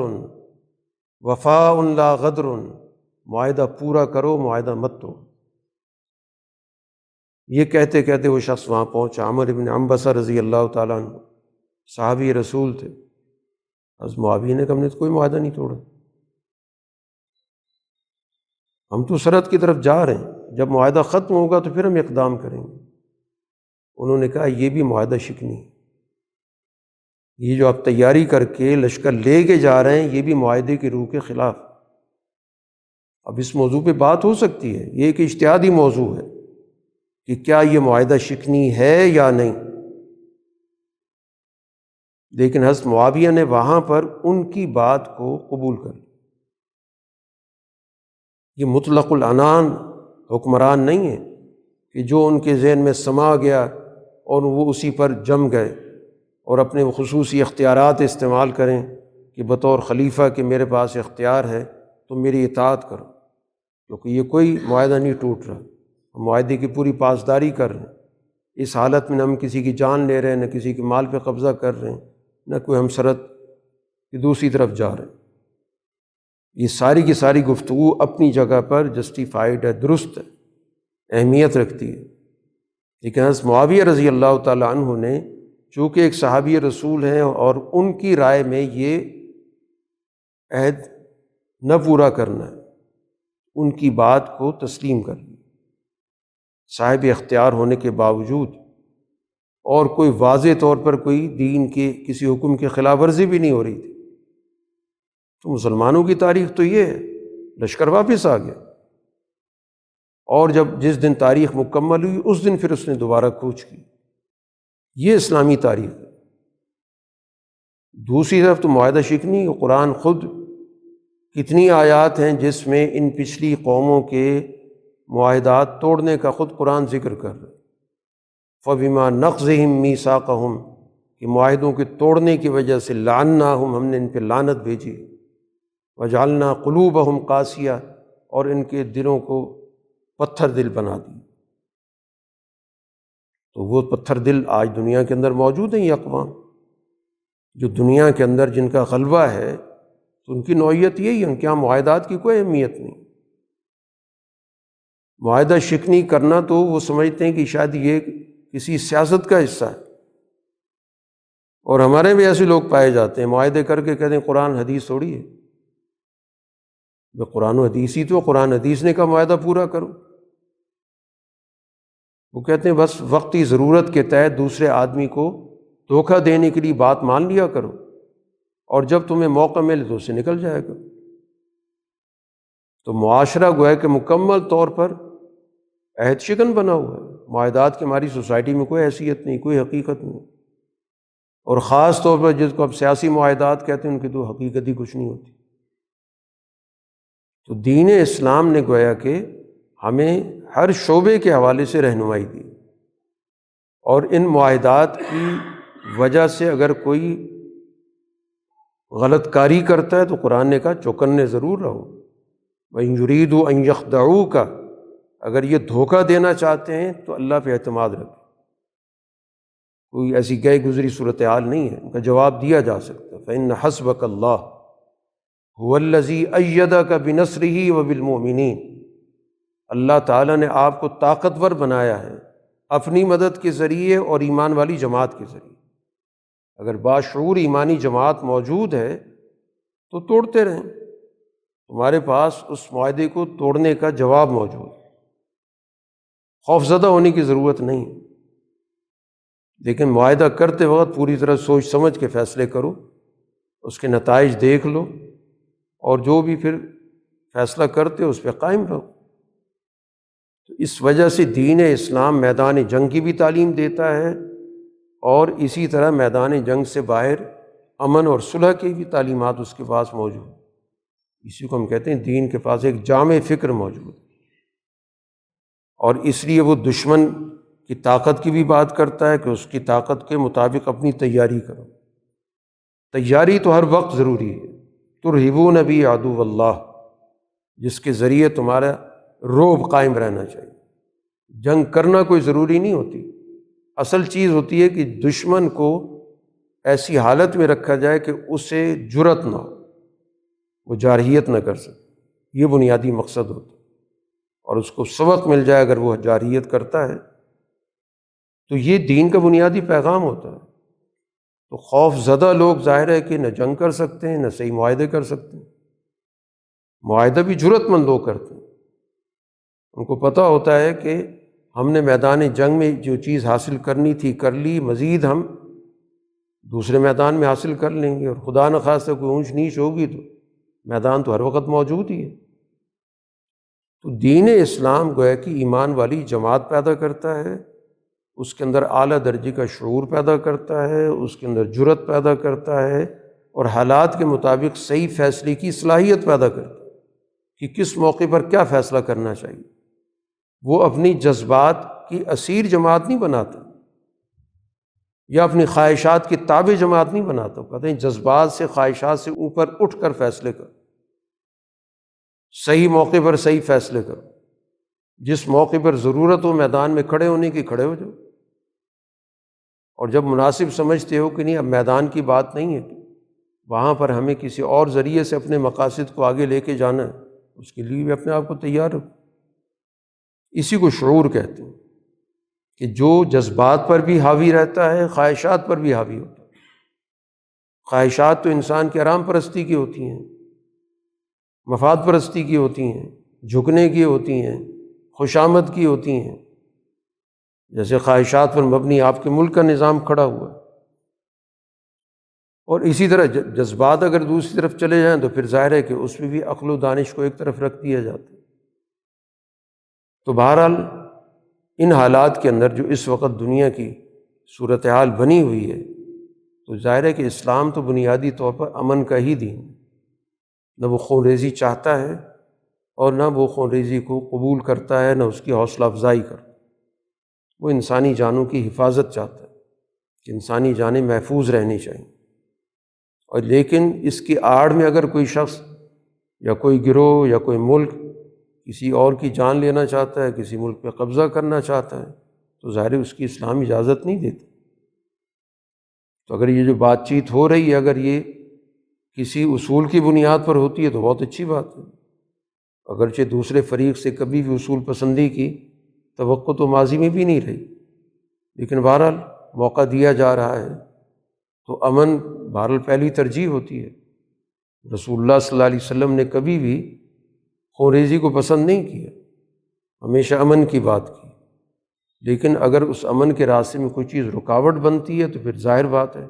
A: وفاء لا غدر، معاہدہ پورا کرو، معاہدہ مت توڑو۔ یہ کہتے کہتے وہ شخص وہاں پہنچا، عمر بن عنبسہ رضی اللہ تعالیٰ عنہ، صحابی رسول تھے۔ حضرت معاویہ نے کہا ہم نے تو کوئی معاہدہ نہیں توڑا، ہم تو سرحد کی طرف جا رہے ہیں، جب معاہدہ ختم ہوگا تو پھر ہم اقدام کریں گے۔ انہوں نے کہا یہ بھی معاہدہ شکنی ہے، یہ جو آپ تیاری کر کے لشکر لے کے جا رہے ہیں یہ بھی معاہدے کی روح کے خلاف۔ اب اس موضوع پہ بات ہو سکتی ہے، یہ ایک اجتہادی موضوع ہے کہ کیا یہ معاہدہ شکنی ہے یا نہیں، لیکن حضرت معاویہ نے وہاں پر ان کی بات کو قبول کر لیا۔ یہ مطلق العنان حکمران نہیں ہے کہ جو ان کے ذہن میں سما گیا اور وہ اسی پر جم گئے اور اپنے خصوصی اختیارات استعمال کریں کہ بطور خلیفہ کہ میرے پاس اختیار ہے تو میری اطاعت کرو، کیونکہ یہ کوئی معاہدہ نہیں ٹوٹ رہا، ہم معاہدے کی پوری پاسداری کر رہے ہیں۔ اس حالت میں نہ ہم کسی کی جان لے رہے ہیں، نہ کسی کے مال پہ قبضہ کر رہے ہیں، نہ کوئی ہم سرحد کی دوسری طرف جا رہے ہیں۔ یہ ساری کی ساری گفتگو اپنی جگہ پر جسٹیفائڈ ہے، درست ہے، اہمیت رکھتی ہے، لیکن حضرت معاویہ رضی اللہ تعالیٰ عنہ نے چونکہ ایک صحابی رسول ہیں اور ان کی رائے میں یہ عہد نہ پورا کرنا ہے، ان کی بات کو تسلیم کر لی صاحب اختیار ہونے کے باوجود، اور کوئی واضح طور پر کوئی دین کے کسی حکم کی خلاف ورزی بھی نہیں ہو رہی تھی۔ تو مسلمانوں کی تاریخ تو یہ ہے، لشکر واپس آ گیا، اور جس دن تاریخ مکمل ہوئی اس دن پھر اس نے دوبارہ کوچ کی۔ یہ اسلامی تاریخ ہے۔ دوسری طرف تو معاہدہ شکنی، قرآن خود کتنی آیات ہیں جس میں ان پچھلی قوموں کے معاہدات توڑنے کا خود قرآن ذکر کر رہا ہے۔ فَبِمَا نَقْضِهِم مِّيثَاقَهُمْ، کہ معاہدوں کے توڑنے کی وجہ سے لعناہم، ہم نے ان پہ لعنت بھیجی، وَجَعَلْنَا قُلُوبَهُمْ قَاسِيَةً، اور ان کے دلوں کو پتھر دل بنا دی۔ تو وہ پتھر دل آج دنیا کے اندر موجود ہیں، یہ اقوام جو دنیا کے اندر جن کا غلبہ ہے، تو ان کی نوعیت یہی ہے، ان کے یہاں معاہدات کی کوئی اہمیت نہیں۔ معاہدہ شکنی کرنا تو وہ سمجھتے ہیں کہ شاید یہ کسی سیاست کا حصہ ہے، اور ہمارے بھی ایسے لوگ پائے جاتے ہیں معاہدے کر کے کہتے ہیں قرآن حدیث تھوڑی ہے، میں قرآن و حدیث ہی تو قرآن حدیث نے کا معاہدہ پورا کرو۔ وہ کہتے ہیں بس وقتی ضرورت کے تحت دوسرے آدمی کو دھوکہ دینے کے لیے بات مان لیا کرو، اور جب تمہیں موقع ملے تو اسے نکل جائے گا۔ تو معاشرہ گویا کہ مکمل طور پر عہد شکن بنا ہوا ہے، معاہدات کی ہماری سوسائٹی میں کوئی حیثیت نہیں، کوئی حقیقت نہیں، اور خاص طور پر جس کو اب سیاسی معاہدات کہتے ہیں ان کی تو حقیقت ہی کچھ نہیں ہوتی۔ تو دین اسلام نے گویا کہ ہمیں ہر شعبے کے حوالے سے رہنمائی دی، اور ان معاہدات کی وجہ سے اگر کوئی غلط کاری کرتا ہے تو قرآن نے کہا چوکنے ضرور رہو۔ وَإِن يُرِيدُوا أَن يَخْدَعُوكَ، اگر یہ دھوکہ دینا چاہتے ہیں تو اللہ پہ اعتماد رکھیں۔ کوئی ایسی گئے گزری صورتحال نہیں ہے، ان کا جواب دیا جا سکتا ہے۔ فَإِنَّ حَسْبَكَ اللَّهُ هُوَ الَّذِي أَيَّدَكَ بِنَصْرِهِ وَبِالْمُؤْمِنِينَ، اللہ تعالیٰ نے آپ کو طاقتور بنایا ہے اپنی مدد کے ذریعے اور ایمان والی جماعت کے ذریعے۔ اگر باشعور ایمانی جماعت موجود ہے تو توڑتے رہیں، تمہارے پاس اس معاہدے کو توڑنے کا جواب موجود ہے، خوف زدہ ہونے کی ضرورت نہیں ہے۔ لیکن معاہدہ کرتے وقت پوری طرح سوچ سمجھ کے فیصلے کرو، اس کے نتائج دیکھ لو، اور جو بھی پھر فیصلہ کرتے اس پہ قائم رہو۔ تو اس وجہ سے دین اسلام میدان جنگ کی بھی تعلیم دیتا ہے، اور اسی طرح میدان جنگ سے باہر امن اور صلح کی بھی تعلیمات اس کے پاس موجود ہیں۔ اسی کو ہم کہتے ہیں دین کے پاس ایک جامع فکر موجود ہے، اور اس لیے وہ دشمن کی طاقت کی بھی بات کرتا ہے کہ اس کی طاقت کے مطابق اپنی تیاری کرو۔ تیاری تو ہر وقت ضروری ہے۔ ترہبون بی عدو اللہ، جس کے ذریعے تمہارا رعب قائم رہنا چاہیے۔ جنگ کرنا کوئی ضروری نہیں ہوتی، اصل چیز ہوتی ہے کہ دشمن کو ایسی حالت میں رکھا جائے کہ اسے جرأت نہ ہو، وہ جارحیت نہ کر سکے، یہ بنیادی مقصد ہوتا ہے، اور اس کو سبق مل جائے اگر وہ جارحیت کرتا ہے تو یہ دین کا بنیادی پیغام ہوتا ہے۔ تو خوف زدہ لوگ ظاہر ہے کہ نہ جنگ کر سکتے ہیں، نہ صحیح معاہدے کر سکتے ہیں۔ معاہدہ بھی جرأت مند لوگ کرتے ہیں، ان کو پتہ ہوتا ہے کہ ہم نے میدان جنگ میں جو چیز حاصل کرنی تھی کر لی، مزید ہم دوسرے میدان میں حاصل کر لیں گے، اور خدا نخواستہ کوئی اونچ نیچ ہوگی تو میدان تو ہر وقت موجود ہی ہے۔ تو دین اسلام گویا کہ ایمان والی جماعت پیدا کرتا ہے، اس کے اندر اعلیٰ درجے کا شعور پیدا کرتا ہے، اس کے اندر جرأت پیدا کرتا ہے، اور حالات کے مطابق صحیح فیصلے کی صلاحیت پیدا کرتا ہے کہ کس موقع پر کیا فیصلہ کرنا چاہیے۔ وہ اپنی جذبات کی اسیر جماعت نہیں بناتا، یا اپنی خواہشات کی تابع جماعت نہیں بناتا، کہتے ہیں جذبات سے خواہشات سے اوپر اٹھ کر فیصلے کرو، صحیح موقع پر صحیح فیصلے کرو، جس موقع پر ضرورت ہو میدان میں کھڑے ہونے کی کھڑے ہو جاؤ، اور جب مناسب سمجھتے ہو کہ نہیں اب میدان کی بات نہیں ہے، وہاں پر ہمیں کسی اور ذریعے سے اپنے مقاصد کو آگے لے کے جانا ہے، اس کے لیے بھی اپنے آپ کو تیار رکھو۔ اسی کو شعور کہتے ہیں کہ جو جذبات پر بھی حاوی رہتا ہے، خواہشات پر بھی حاوی ہوتا ہے۔ خواہشات تو انسان کی آرام پرستی کی ہوتی ہیں، مفاد پرستی کی ہوتی ہیں، جھکنے کی ہوتی ہیں، خوشامد کی ہوتی ہیں، جیسے خواہشات پر مبنی آپ کے ملک کا نظام کھڑا ہوا ہے۔ اور اسی طرح جذبات اگر دوسری طرف چلے جائیں تو پھر ظاہر ہے کہ اس میں بھی عقل و دانش کو ایک طرف رکھ دیا جاتا ہے۔ تو بہرحال ان حالات کے اندر جو اس وقت دنیا کی صورتحال بنی ہوئی ہے، تو ظاہر ہے کہ اسلام تو بنیادی طور پر امن کا ہی دین ہے، نہ وہ خون ریزی چاہتا ہے اور نہ وہ خون ریزی کو قبول کرتا ہے، نہ اس کی حوصلہ افزائی کرتا ہے۔ وہ انسانی جانوں کی حفاظت چاہتا ہے کہ انسانی جانیں محفوظ رہنی چاہییں، اور لیکن اس کی آڑ میں اگر کوئی شخص یا کوئی گروہ یا کوئی ملک کسی اور کی جان لینا چاہتا ہے، کسی ملک پہ قبضہ کرنا چاہتا ہے، تو ظاہر ہے اس کی اسلام اجازت نہیں دیتا۔ تو اگر یہ جو بات چیت ہو رہی ہے اگر یہ کسی اصول کی بنیاد پر ہوتی ہے تو بہت اچھی بات ہے، اگرچہ دوسرے فریق سے کبھی بھی اصول پسندی کی توقع تو ماضی میں بھی نہیں رہی، لیکن بہرحال موقع دیا جا رہا ہے تو امن بہرحال پہلی ترجیح ہوتی ہے۔ رسول اللہ صلی اللہ علیہ وسلم نے کبھی بھی خونریزی کو پسند نہیں کیا، ہمیشہ امن کی بات کی، لیکن اگر اس امن کے راستے میں کوئی چیز رکاوٹ بنتی ہے تو پھر ظاہر بات ہے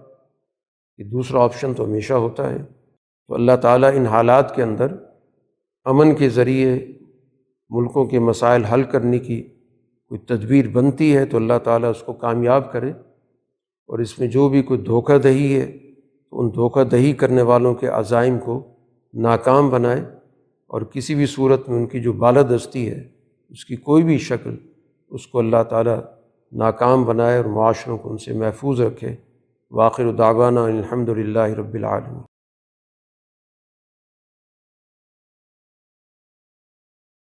A: کہ دوسرا آپشن تو ہمیشہ ہوتا ہے۔ تو اللہ تعالیٰ ان حالات کے اندر امن کے ذریعے ملکوں کے مسائل حل کرنے کی کوئی تدبیر بنتی ہے تو اللہ تعالیٰ اس کو کامیاب کرے، اور اس میں جو بھی کوئی دھوکہ دہی ہے تو ان دھوکہ دہی کرنے والوں کے عزائم کو ناکام بنائے، اور کسی بھی صورت میں ان کی جو بالادستی ہے اس کی کوئی بھی شکل اس کو اللہ تعالیٰ ناکام بنائے اور معاشروں کو ان سے محفوظ رکھے۔ وآخر دعوانا الحمد للہ رب العالمین۔